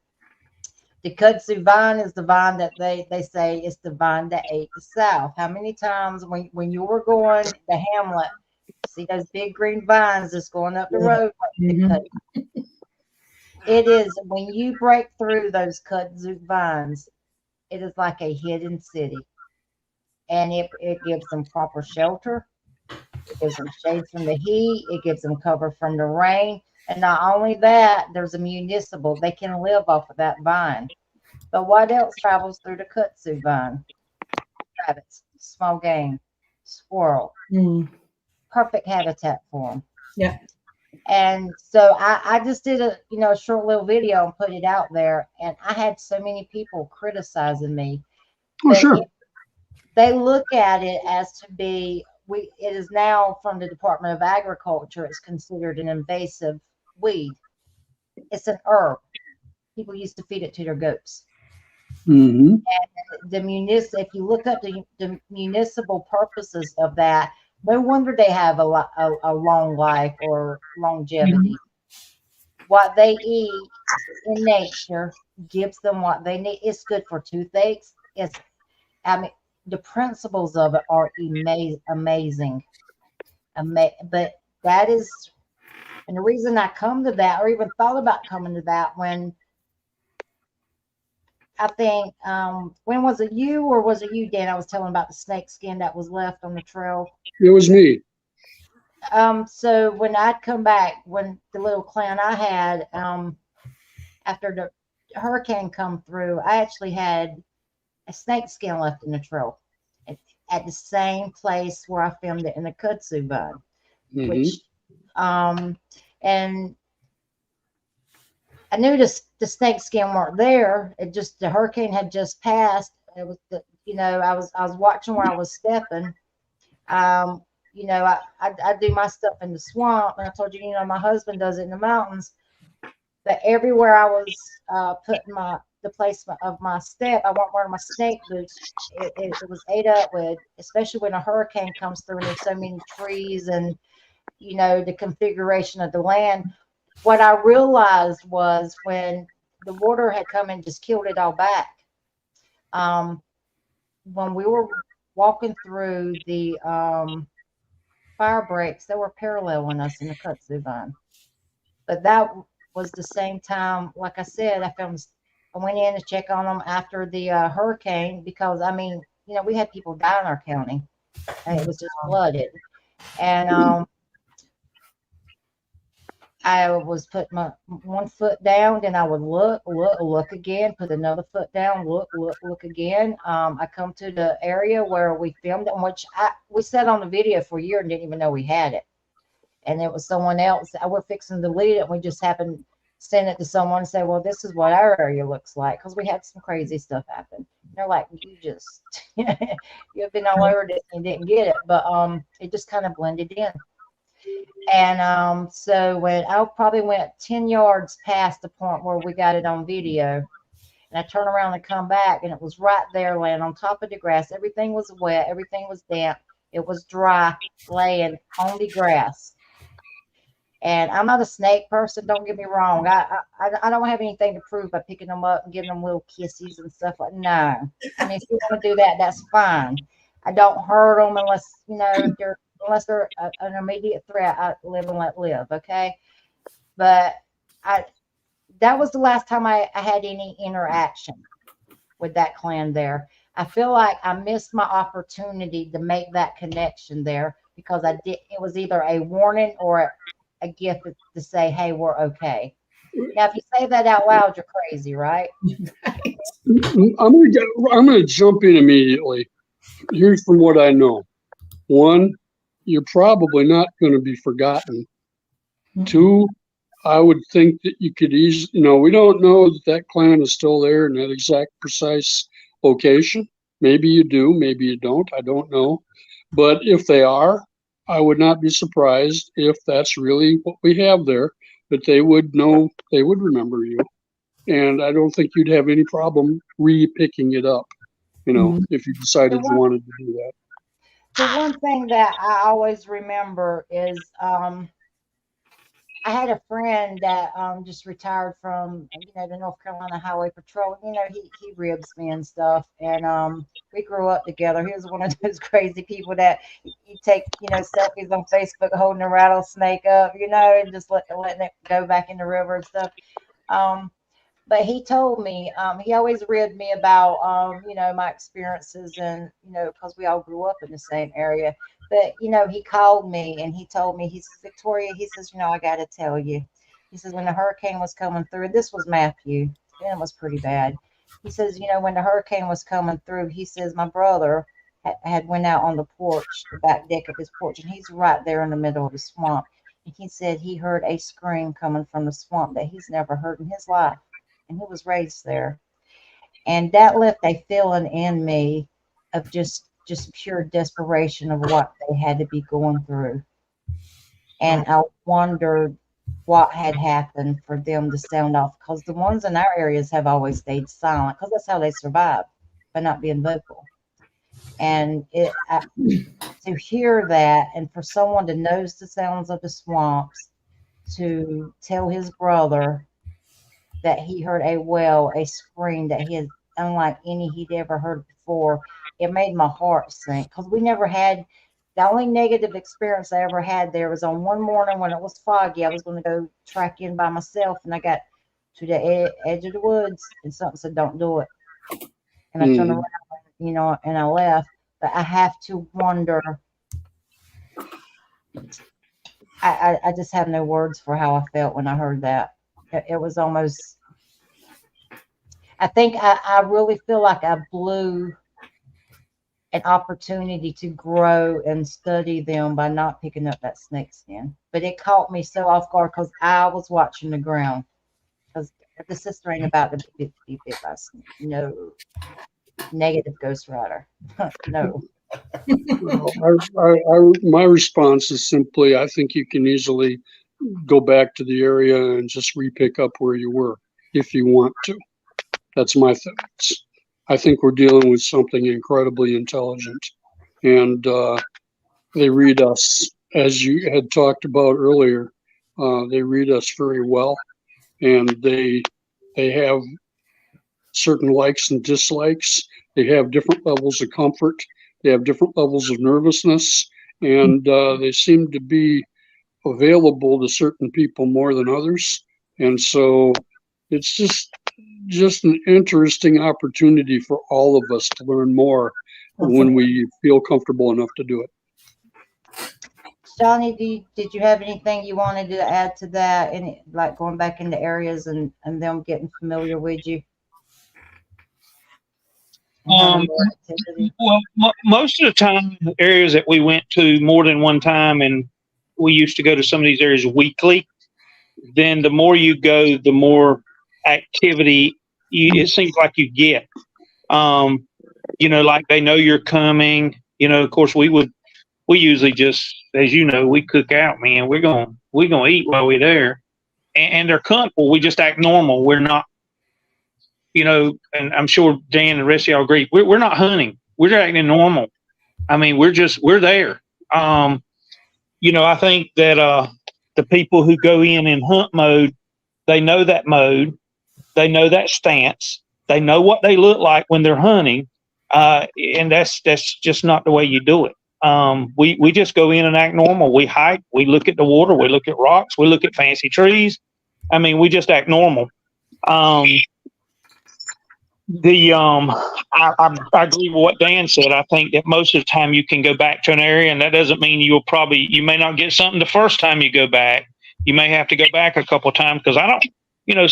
the kudzu vine is the vine that they say is the vine that ate the South. How many times when you were going to Hamlet, see those big green vines that's going up the road? It is, when you break through those kudzu vines, it is like a hidden city. And it gives them proper shelter. It gives them shade from the heat. It gives them cover from the rain. And not only that, there's a municipal. They can live off of that vine. But what else travels through the kudzu vine? Rabbits, small game, squirrel. Perfect habitat for them. Yeah. And so I just did a short little video and put it out there. And I had so many people criticizing me. Oh, sure. They look at it as to be, it is now from the Department of Agriculture, it's considered an invasive weed. It's an herb. People used to feed it to their goats. And if you look up the municipal purposes of that, no wonder they have a long life or longevity. What they eat in nature gives them what they need. It's good for toothaches. The principles of it are amazing. But that is, and the reason I come to that, or even thought about coming to that, when I think, when was it you, or was it you, Dan? I was telling about the snake skin that was left on the trail. It was me. So when I'd come back, when the little clan I had, after the hurricane come through, I actually had a snake skin left in the trail at the same place where I filmed it in the kudzu bun, which, and I knew the snake skin weren't there. It just, the hurricane had just passed. It was I was watching where I was stepping. I do my stuff in the swamp, and I told you, my husband does it in the mountains. But everywhere I was putting the placement of my step, I wasn't wearing my snake boots. It was ate up with, especially when a hurricane comes through and there's so many trees and the configuration of the land. What I realized was when the water had come and just killed it all back. When we were walking through the fire breaks, they were paralleling us in the kudzu vine. But that was the same time, like I said, I went in to check on them after the hurricane, because we had people die in our county, and it was just flooded. And I was putting my one foot down, then I would look again, put another foot down, look again. I come to the area where we filmed it, which we sat on the video for a year and didn't even know we had it. And it was someone else. I was fixing to delete it, and we just happened to send it to someone and say, well, this is what our area looks like, because we had some crazy stuff happen. And they're like, you've been all over this and didn't get it. But it just kind of blended in. And so when I probably went 10 yards past the point where we got it on video, and I turned around and come back, and it was right there laying on top of the grass. Everything was wet. Everything was damp. It was dry, laying on the grass. And I'm not a snake person, don't get me wrong. I don't have anything to prove by picking them up and giving them little kisses and stuff like. No, if you want to do that, that's fine. I don't hurt them unless unless they're an immediate threat. I live and let live, okay? But that was the last time I had any interaction with that clan there. I feel like I missed my opportunity to make that connection there, because it was either a warning or a gift to say, hey, we're okay. Now, if you say that out loud, you're crazy, right? I'm gonna jump in immediately. Here's from what I know. One, you're probably not going to be forgotten. Two, I would think that you could easily, we don't know that clan is still there in that exact precise location. Maybe you do, maybe you don't. I don't know. But if they are, I would not be surprised if that's really what we have there, that they would know, they would remember you. And I don't think you'd have any problem re-picking it up, if you decided you wanted to do that. The one thing that I always remember is I had a friend that just retired from the North Carolina Highway Patrol. He ribs me and stuff, and we grew up together. He was one of those crazy people that you take selfies on Facebook holding a rattlesnake up, and just letting it go back in the river and stuff. But he told me, he always ribbed me about, my experiences, and, because we all grew up in the same area. But, he called me and he told me, he says, Victoria, he says, I got to tell you. He says, when the hurricane was coming through, this was Matthew, and it was pretty bad. He says, when the hurricane was coming through, he says, my brother had went out on the porch, the back deck of his porch, and he's right there in the middle of the swamp. And he said he heard a scream coming from the swamp that he's never heard in his life. And he was raised there. And that left a feeling in me of just pure desperation of what they had to be going through. And I wondered what had happened for them to sound off, because the ones in our areas have always stayed silent, because that's how they survive, by not being vocal. And to hear that, and for someone to know the sounds of the swamps, to tell his brother that he heard a scream that he had, unlike any he'd ever heard before, it made my heart sink, because we never had the only negative experience I ever had there was on one morning when it was foggy. I was going to go track in by myself, and I got to the edge of the woods, and something said, "Don't do it." And I turned around, and I left. But I have to wonder. I just have no words for how I felt when I heard that. It was almost. I think I really feel like I blew an opportunity to grow and study them by not picking up that snake skin. But it caught me so off guard because I was watching the ground. Because the sister ain't about to be bit by a snake. No. Negative Ghost Rider. No. My response is simply, I think you can easily go back to the area and just repick up where you were if you want to. That's my thoughts. I think we're dealing with something incredibly intelligent, and they read us, as you had talked about earlier. They read us very well, and they have certain likes and dislikes. They have different levels of comfort. They have different levels of nervousness, and they seem to be available to certain people more than others. And so it's just an interesting opportunity for all of us to learn more when we feel comfortable enough to do it. Johnny, did you have anything you wanted to add to that? Any, like going back into areas and them getting familiar with you? Well, most of the time, areas that we went to more than one time, and we used to go to some of these areas weekly, then the more you go, the more activity it seems like you get. Like they know you're coming. Of course, we usually just, as you know, we cook out, man. We're gonna eat while we're there, and they're comfortable. We just act normal. We're not, and I'm sure Dan and the rest of y'all agree. We're not hunting. We're acting normal. I mean, we're there. I think that the people who go in hunt mode, they know that mode. They know that stance. They know what they look like when they're hunting, and that's just not the way you do it. We just go in and act normal. We hike. We look at the water. We look at rocks. We look at fancy trees. I mean, we just act normal. I agree with what Dan said. I think that most of the time you can go back to an area, and that doesn't mean you may not get something the first time you go back. You may have to go back a couple of times because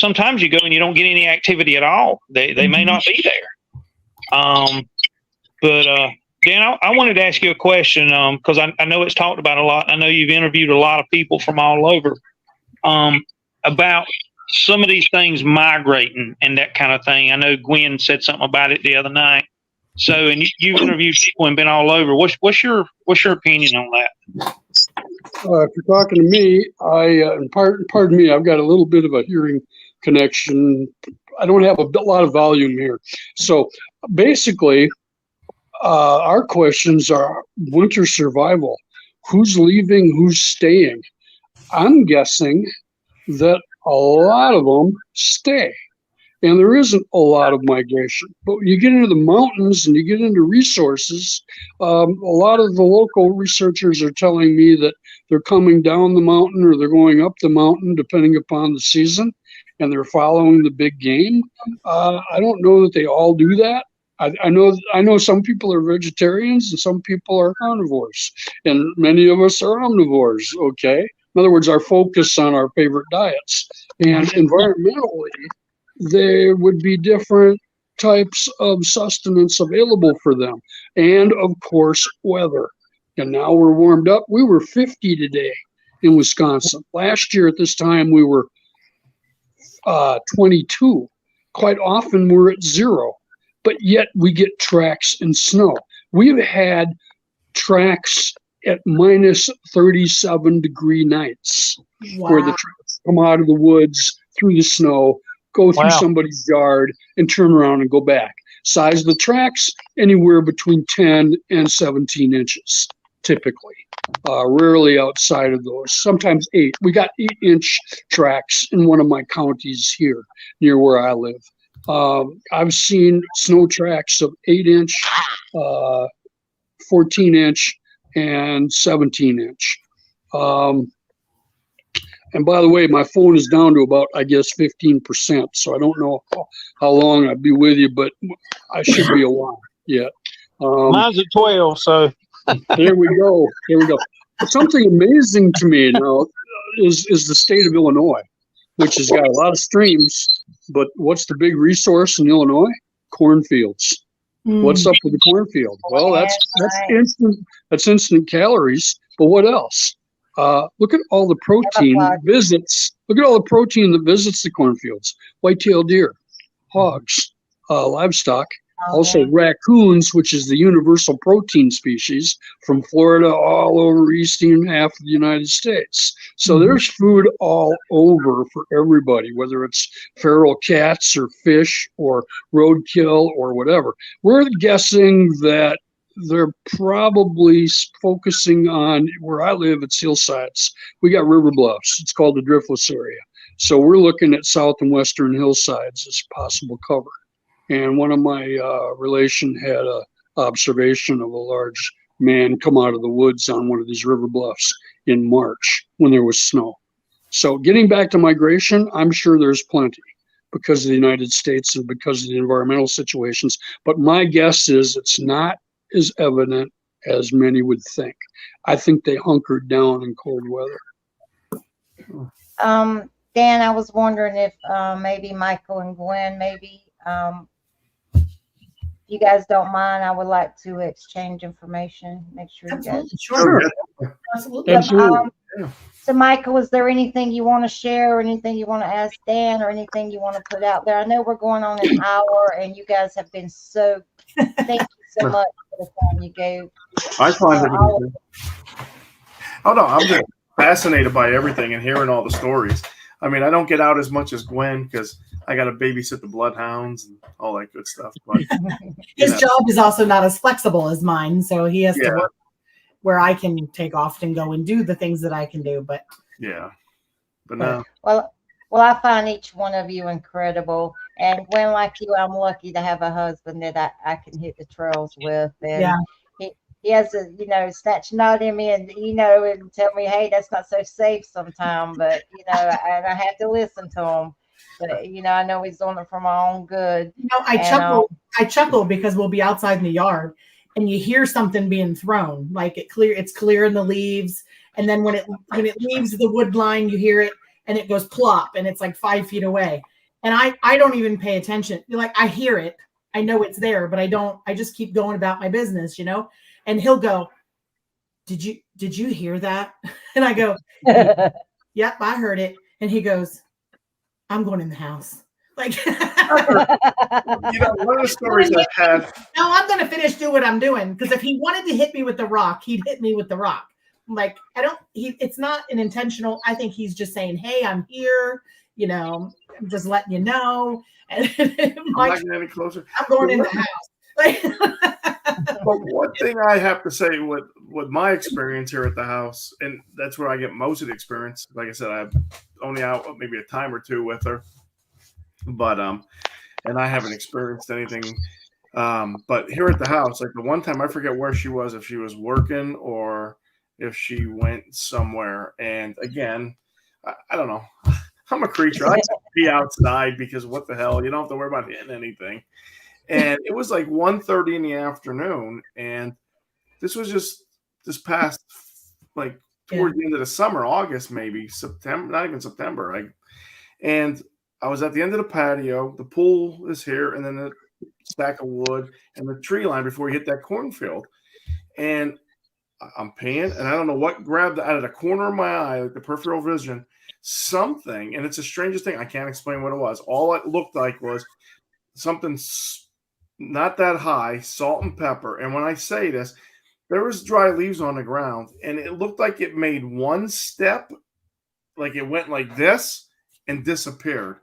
sometimes you go and you don't get any activity at all. They may not be there. But Dan, I wanted to ask you a question because I know it's talked about a lot. I know you've interviewed a lot of people from all over about some of these things migrating and that kind of thing. I know Gwen said something about it the other night. So, and you've interviewed people and been all over. What's your opinion on that? If you're talking to me, pardon me, I've got a little bit of a hearing connection. I don't have a lot of volume here. So basically, our questions are winter survival. Who's leaving? Who's staying? I'm guessing that a lot of them stay. And there isn't a lot of migration. But when you get into the mountains and you get into resources, a lot of the local researchers are telling me that they're coming down the mountain or they're going up the mountain, depending upon the season, and they're following the big game. I don't know that they all do that. I know some people are vegetarians and some people are carnivores, and many of us are omnivores, okay? In other words, our focus on our favorite diets. And environmentally, there would be different types of sustenance available for them. And of course, weather. And now we're warmed up. We were 50 today in Wisconsin. Last year at this time, we were 22. Quite often we're at 0, but yet we get tracks in snow. We've had tracks at minus 37 degree nights. Wow. Where the tracks come out of the woods through the snow, go through somebody's yard and turn around and go back. Size of the tracks, anywhere between 10 and 17 inches, typically. Rarely outside of those, sometimes 8. We got 8-inch tracks in one of my counties here near where I live. I've seen snow tracks of 8-inch, 14-inch, and 17-inch. And by the way, my phone is down to about, I guess, 15%. So I don't know how long I'll be with you, but I should be a while yet. Mine's at 12, so there we go. There we go. But something amazing to me now is the state of Illinois, which has got a lot of streams. But what's the big resource in Illinois? Cornfields. What's up with the cornfield? Well, that's instant. That's instant calories. But what else? Look at all the protein visits. Look at all the protein that visits the cornfields. White-tailed deer, hogs, livestock. Also raccoons, which is the universal protein species from Florida all over eastern half of the United States. So there's food all over for everybody, whether it's feral cats or fish or roadkill or whatever. We're guessing that they're probably focusing on where I live. It's hillsides. We got river bluffs. It's called the driftless area. So we're looking at south and western hillsides as possible cover. And one of my relation had a observation of a large man come out of the woods on one of these river bluffs in March when there was snow. So getting back to migration, I'm sure there's plenty because of the United States and because of the environmental situations. But my guess is it's not as evident as many would think. I think they hunkered down in cold weather. Dan, I was wondering if maybe Micheal and Gwen, you guys don't mind, I would like to exchange information. Make sure you guys. Sure. Absolutely. So, Micheal, is there anything you want to share, or anything you want to ask Dan, or anything you want to put out there? I know we're going on an hour, and you guys have been so. Thank you so much for the time you gave. I find it. Oh no, I'm just fascinated by everything and hearing all the stories. I mean, I don't get out as much as Gwen because I got to babysit the bloodhounds and all that good stuff. But his job is also not as flexible as mine, so he has to work where I can take off and go and do the things that I can do. But no. Well, I find each one of you incredible, and Gwen, like you, I'm lucky to have a husband that I can hit the trails with, and he has a, snatch nut in me, and and tell me, hey, that's not so safe sometimes, but and I have to listen to him. But I know he's doing it for my own good. I chuckle because we'll be outside in the yard, and you hear something being thrown, like it's clear in the leaves, and then when it leaves the wood line, you hear it, and it goes plop, and it's like 5 feet away, and I don't even pay attention. Like, I hear it, I know it's there, but I just keep going about my business, and he'll go, did you hear that? And I go, yep, I heard it. And he goes, I'm going in the house. Like, one of the stories I had. No, I'm going to finish doing what I'm doing, because if he wanted to hit me with the rock, he'd hit me with the rock. Like, it's not an intentional. I think he's just saying, hey, I'm here. I'm just letting you know. And I'm not getting any closer. I'm going in the house. But one thing I have to say with my experience here at the house, and that's where I get most of the experience. Like I said, I'm only out maybe a time or two with her, but and I haven't experienced anything. But here at the house, like the one time, I forget where she was, if she was working or if she went somewhere. And again, I don't know. I'm a creature. I like to be outside because what the hell? You don't have to worry about hitting anything. And it was like 1:30 in the afternoon, and this was just this past, like, toward the end of the summer, August, maybe September, not even September. And I was at the end of the patio. The pool is here, and then the stack of wood and the tree line before you hit that cornfield. And I'm paying, and I don't know what grabbed out of the corner of my eye, like the peripheral vision, something. And it's the strangest thing. I can't explain what it was. All it looked like was something not that high, salt and pepper. And when I say this, there was dry leaves on the ground, and it looked like it made one step, like it went like this and disappeared.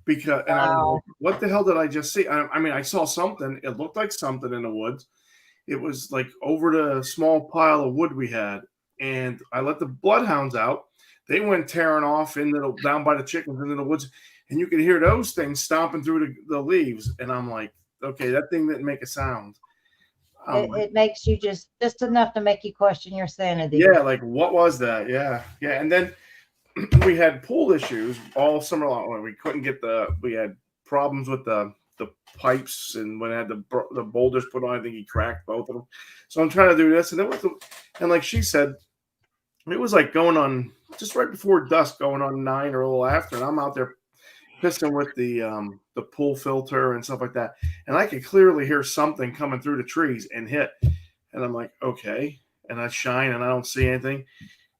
Because and I'm like, what the hell did I just see? I mean, I saw something. It looked like something in the woods. It was like over the small pile of wood we had, and I let the bloodhounds out. They went tearing off down by the chickens into the woods, and you could hear those things stomping through the leaves. And I'm like, okay, that thing didn't make a sound. It makes you just enough to make you question your sanity. Yeah, like what was that? Yeah, yeah. And then we had pool issues all summer long. We couldn't get we had problems with the pipes, and when I had the boulders put on, I think he cracked both of them. So I'm trying to do this, and and like she said, it was like going on just right before dusk, going on 9 or a little after, and I'm out there pissing with the pool filter and stuff like that, and I could clearly hear something coming through the trees and hit, and I'm like, okay, and I shine and I don't see anything,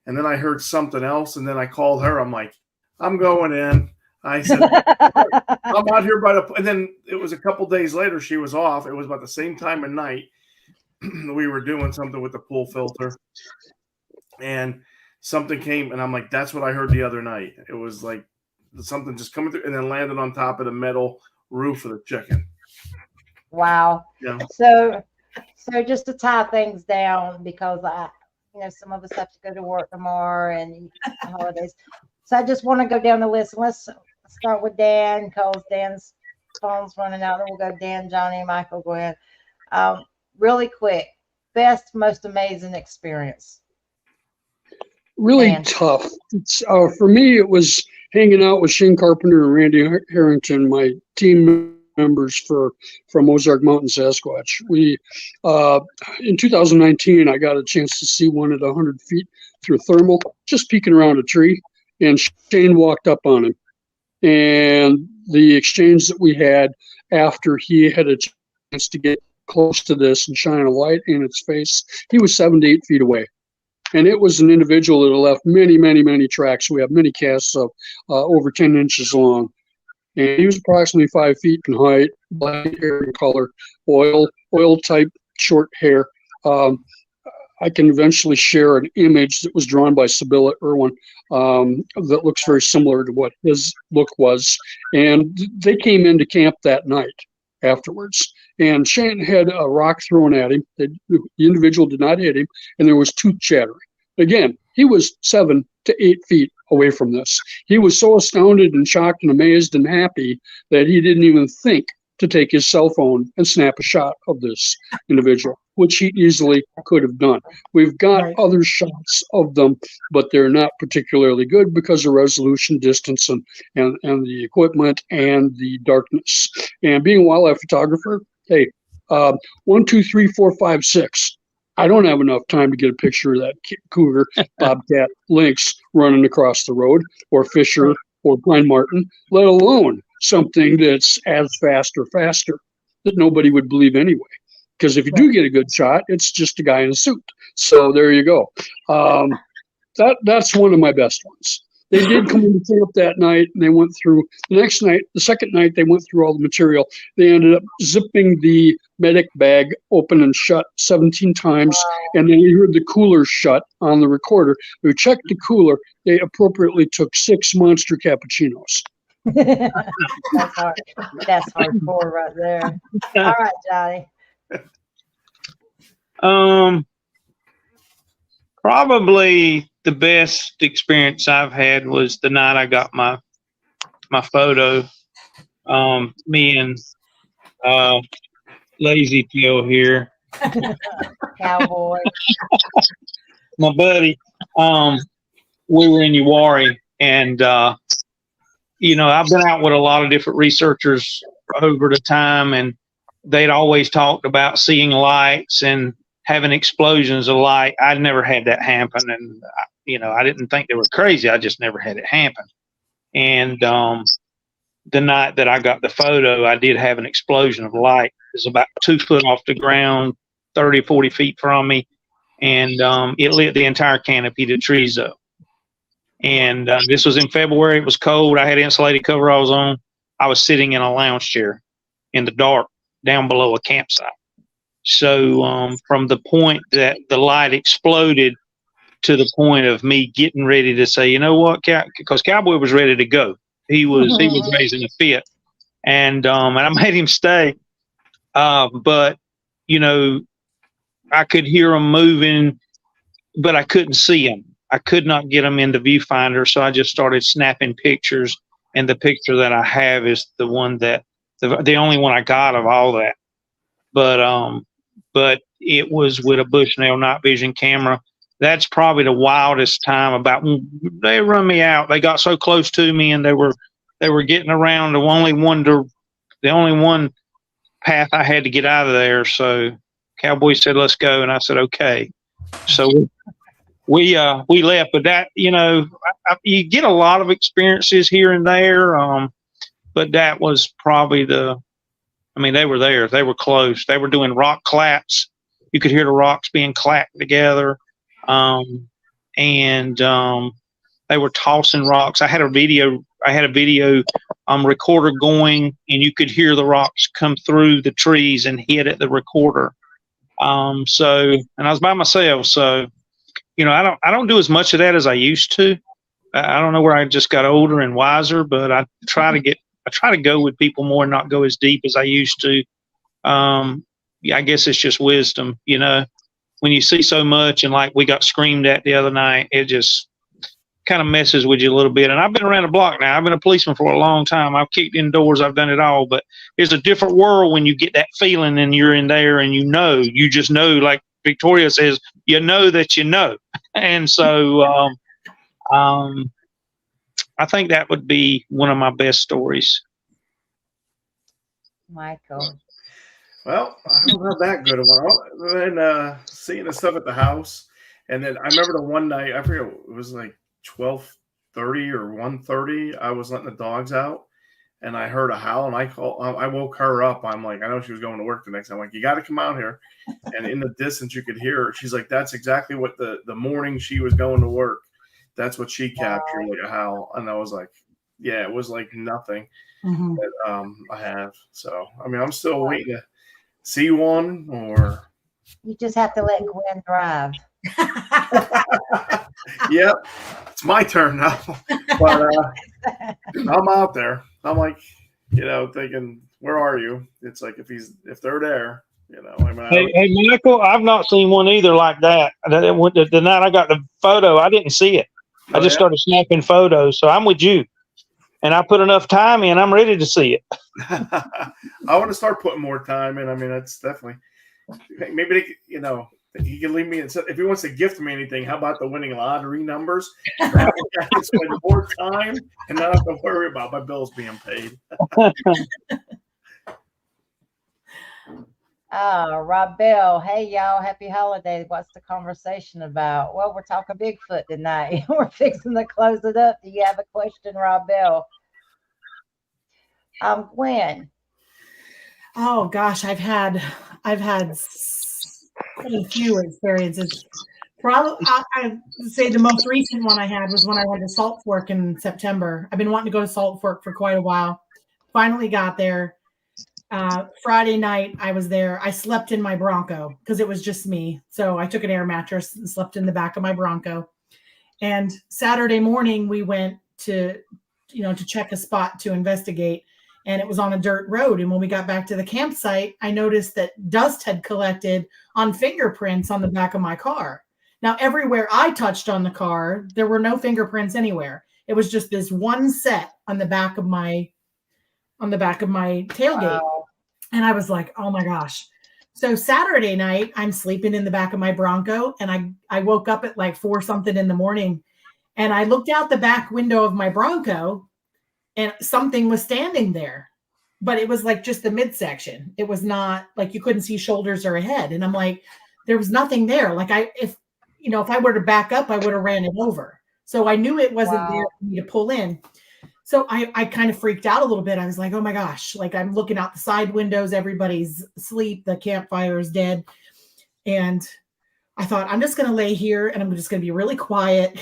and then I heard something else, and then I called her. I'm like, I'm going in. I said, I'm out here by the, and then it was a couple days later, she was off. It was about the same time of night. We were doing something with the pool filter, and something came, and I'm like, that's what I heard the other night. It was like something just coming through and then landed on top of the metal roof of the chicken. Wow. Yeah. So just to tie things down, because some of us have to go to work tomorrow and holidays. So I just want to go down the list. Let's start with Dan, because Dan's phone's running out. Then we'll go Dan, Johnny, Michael, Gwen. Really quick, best, most amazing experience. Really Dan. tough. It's, for me, it was hanging out with Shane Carpenter and Randy Harrington, my team members from Ozark Mountain Sasquatch. We in 2019, I got a chance to see one at 100 feet through thermal, just peeking around a tree, and Shane walked up on him. And the exchange that we had after he had a chance to get close to this and shine a light in its face, he was 7 to 8 feet away. And it was an individual that left many, many, many tracks. We have many casts of over 10 inches long. And he was approximately 5 feet in height, black hair in color, oil type short hair. I can eventually share an image that was drawn by Sibylla Irwin that looks very similar to what his look was. And they came into camp that night afterwards. And Shane had a rock thrown at him. The individual did not hit him, and there was tooth chattering. Again, he was 7 to 8 feet away from this. He was so astounded and shocked and amazed and happy that he didn't even think to take his cell phone and snap a shot of this individual, which he easily could have done. We've got other shots of them, but they're not particularly good because of resolution, distance, and the equipment and the darkness. And being a wildlife photographer, hey, 1, 2, 3, 4, 5, 6. I don't have enough time to get a picture of that cougar, bobcat, lynx running across the road, or fisher, or pine marten, let alone something that's as fast or faster that nobody would believe anyway. Because if you do get a good shot, it's just a guy in a suit. So there you go. That's one of my best ones. They did come into camp that night, and they went through the second night, they went through all the material. They ended up zipping the medic bag open and shut 17 times, and then you heard the cooler shut on the recorder. We checked the cooler. They appropriately took 6 monster cappuccinos. That's hard. That's hardcore right there. All right, Johnny. Probably the best experience I've had was the night I got my photo. Me and Lazy Tail here, Cowboy, my buddy. We were in Uwharrie, and I've been out with a lot of different researchers over the time, and they'd always talked about seeing lights and having explosions of light. I'd never had that happen, and I didn't think they were crazy. I just never had it happen. And the night that I got the photo, I did have an explosion of light. It was about 2 foot off the ground, 30, 40 feet from me, and it lit the entire canopy of the trees up. And this was in February. It was cold. I had insulated coveralls on. I was sitting in a lounge chair in the dark down below a campsite. So from the point that the light exploded to the point of me getting ready to say, you know what, because Cowboy was ready to go. He was raising a fit, and I made him stay. But I could hear him moving, but I couldn't see him. I could not get him in the viewfinder, so I just started snapping pictures. And the picture that I have is the one that the only one I got of all that. But it was with a Bushnell night vision camera. That's probably the wildest time. About they run me out. They got so close to me, and they were getting around the only one path I had to get out of there. So Cowboy said, "Let's go," and I said, "Okay." So we left. But that, you get a lot of experiences here and there. But that was probably they were there. They were close. They were doing rock claps. You could hear the rocks being clapped together. And they were tossing rocks. I had a video recorder going, and you could hear the rocks come through the trees and hit at the recorder. And I was by myself, so I don't do as much of that as I used to. I don't know where I just got older and wiser, but I try to go with people more and not go as deep as I used to. I guess it's just wisdom, when you see so much, and like we got screamed at the other night, it just kind of messes with you a little bit. And I've been around the block now. I've been a policeman for a long time. I've kicked indoors. I've done it all, but it's a different world when you get that feeling and you're in there and you just know, like Victoria says, that you know. And so, I think that would be one of my best stories. Michael. Well, I don't have that good a one. Then seeing the stuff at the house, and then I remember the one night, I forget, it was like 12:30 or 1:30. I was letting the dogs out, and I heard a howl, and I woke her up. I'm like, I know she was going to work the next day. I'm like, you got to come out here. And in the distance, you could hear her. She's like, that's exactly what the morning she was going to work. That's what she captured, like a howl. And I was like, yeah, it was like nothing that I have. So, I'm still waiting to see one, or you just have to let Gwen drive. Yep, it's my turn now. But I'm out there. I'm like, thinking, where are you? It's like if they're there, Hey, Michael, I've not seen one either like that. The night I got the photo, I didn't see it. I just started snapping photos. So I'm with you. And I put enough time in, I'm ready to see it. I want to start putting more time in. That's definitely, maybe, he can leave me, if he wants to gift me anything, how about the winning lottery numbers? I can spend more time and not have to worry about my bills being paid. Rob Bell. Hey, y'all. Happy holidays. What's the conversation about? Well, we're talking Bigfoot tonight. We're fixing to close it up. Do you have a question, Rob Bell? Gwen. Oh gosh, I've had quite a few experiences. Probably, I'd say the most recent one I had was when I went to Salt Fork in September. I've been wanting to go to Salt Fork for quite a while. Finally got there. Friday night, I was there. I slept in my Bronco because it was just me. So I took an air mattress and slept in the back of my Bronco. And Saturday morning, we went to check a spot to investigate. And it was on a dirt road. And when we got back to the campsite, I noticed that dust had collected on fingerprints on the back of my car. Now, everywhere I touched on the car, there were no fingerprints anywhere. It was just this one set on the back of my tailgate. Wow. And I was like, oh my gosh. So Saturday night, I'm sleeping in the back of my Bronco, and I woke up at like 4 something in the morning, and I looked out the back window of my Bronco, and something was standing there, but it was like just the midsection. It was not like you couldn't see shoulders or a head. And I'm like, there was nothing there. Like if I were to back up, I would have ran it over. So I knew it wasn't there for me to pull in. So I kind of freaked out a little bit. I was like, oh my gosh, like I'm looking out the side windows, everybody's asleep, the campfire is dead. And I thought, I'm just going to lay here and I'm just going to be really quiet.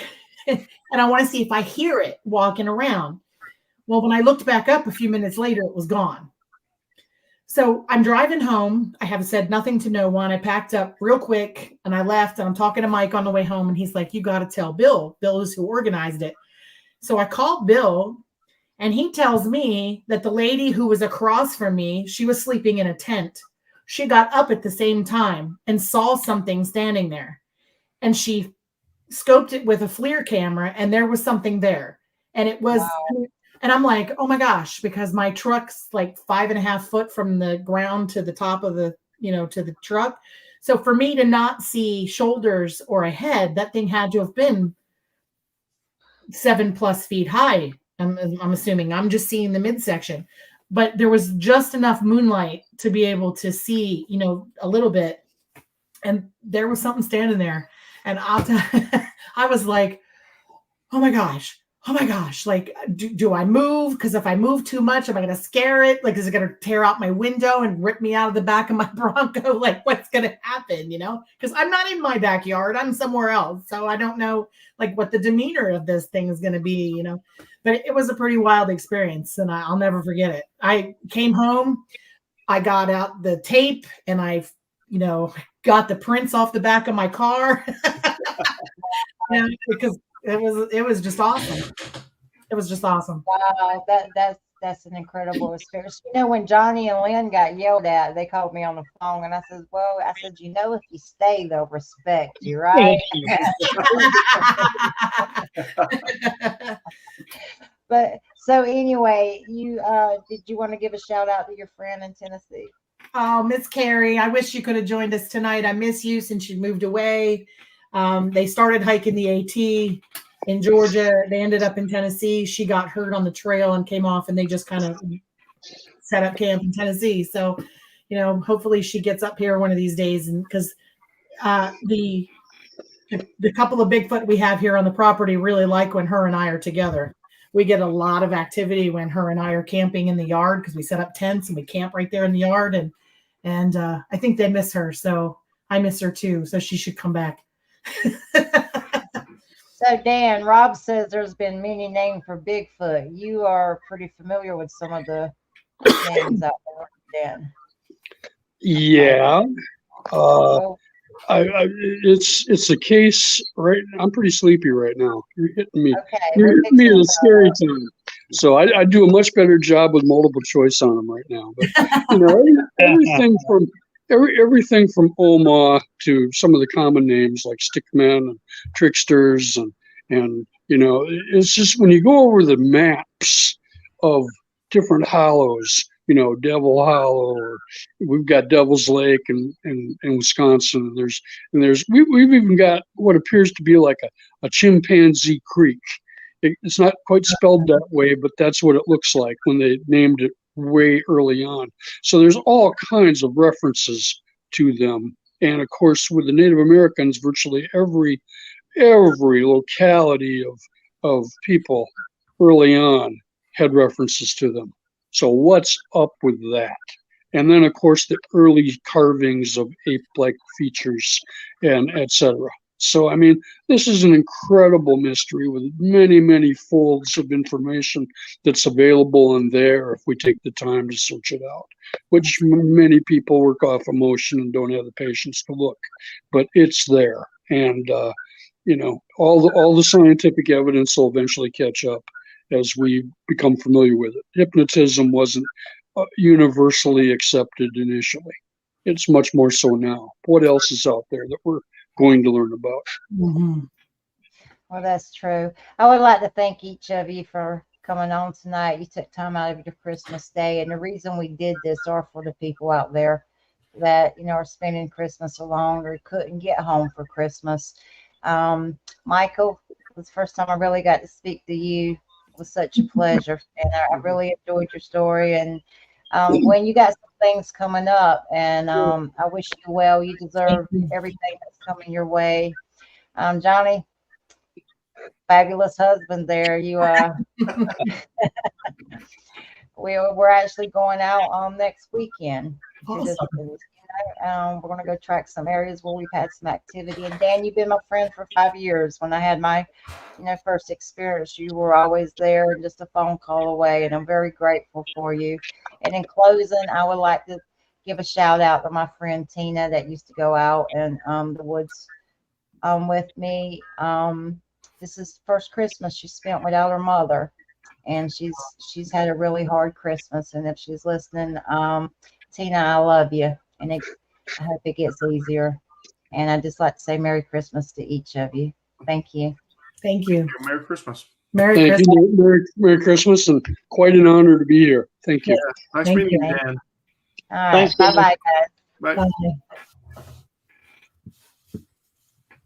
And I want to see if I hear it walking around. Well, when I looked back up a few minutes later, it was gone. So I'm driving home. I have said nothing to no one. I packed up real quick and I left, and I'm talking to Mike on the way home. And he's like, you got to tell Bill. Bill is who organized it. So I called Bill, and he tells me that the lady who was across from me, she was sleeping in a tent. She got up at the same time and saw something standing there. And she scoped it with a FLIR camera, and there was something there. And it was, and I'm like, oh my gosh, because my truck's like 5.5 foot from the ground to the top of the, to the truck. So for me to not see shoulders or a head, that thing had to have been 7+ feet high. I'm assuming. I'm just seeing the midsection, but there was just enough moonlight to be able to see, a little bit. And there was something standing there, and I was like, oh my gosh. Like, do I move? Because if I move too much, am I going to scare it? Like, is it going to tear out my window and rip me out of the back of my Bronco? Like, what's going to happen, Because I'm not in my backyard. I'm somewhere else. So I don't know, like, what the demeanor of this thing is going to be, But it was a pretty wild experience, and I'll never forget it. I came home. I got out the tape, and I, got the prints off the back of my car. Because it was just awesome. It was just awesome. Wow, that's an incredible experience. When Johnny and Lynn got yelled at, they called me on the phone, and I said, if you stay, they'll respect you, right? But so anyway, did you want to give a shout out to your friend in Tennessee? Oh, Miss Carrie, I wish you could have joined us tonight. I miss you since you moved away. They started hiking the AT in Georgia. They ended up in Tennessee. She got hurt on the trail and came off, and they just kind of set up camp in Tennessee. So, hopefully she gets up here one of these days. And because the couple of Bigfoot we have here on the property really like when her and I are together. We get a lot of activity when her and I are camping in the yard, because we set up tents and we camp right there in the yard. And I think they miss her. So I miss her too. So she should come back. So Dan, Rob says there's been many names for Bigfoot. You are pretty familiar with some of the names out there, Dan. Yeah. It's a case, right? I'm pretty sleepy right now. You're hitting me. Okay, You're hitting me at a scary time. So I do a much better job with multiple choice on them right now. But everything from Oma to some of the common names like stickmen and tricksters and it's just when you go over the maps of different hollows, Devil Hollow, or we've got Devil's Lake in Wisconsin. We've even got what appears to be like a chimpanzee creek. It's not quite spelled that way, but that's what it looks like when they named it way early on. So there's all kinds of references to them. And of course, with the Native Americans, virtually every locality of people early on had references to them. So what's up with that? And then, of course, the early carvings of ape-like features and etc. So, this is an incredible mystery with many, many folds of information that's available in there if we take the time to search it out, which many people work off emotion and don't have the patience to look. But it's there. And, all the scientific evidence will eventually catch up as we become familiar with it. Hypnotism wasn't universally accepted initially. It's much more so now. What else is out there that we're going to learn about? Mm-hmm. Well, that's true. I would like to thank each of you for coming on tonight. You took time out of your Christmas day. And the reason we did this are for the people out there that, are spending Christmas alone or couldn't get home for Christmas. Micheal, it was the first time I really got to speak to you. It was such a pleasure, and I really enjoyed your story. And Gwen, you got some things coming up, and I wish you well. You deserve everything that's coming your way. Johnny, fabulous husband there. You we're actually going out next weekend. Awesome. We're going to go track some areas where we've had some activity. And Dan, you've been my friend for 5 years. When I had my, first experience, you were always there and just a phone call away. And I'm very grateful for you. And in closing, I would like to give a shout out to my friend Tina that used to go out in the woods with me. This is first Christmas she spent without her mother, and she's had a really hard Christmas. And if she's listening, Tina, I love you. And I hope it gets easier. And I'd just like to say Merry Christmas to each of you. Thank you. Thank you. Merry Christmas. Merry Christmas. You. Merry Christmas, and quite an honor to be here. Thank you. Yeah, nice meeting you, Dan. All right. Bye-bye, guys. Bye. Bye.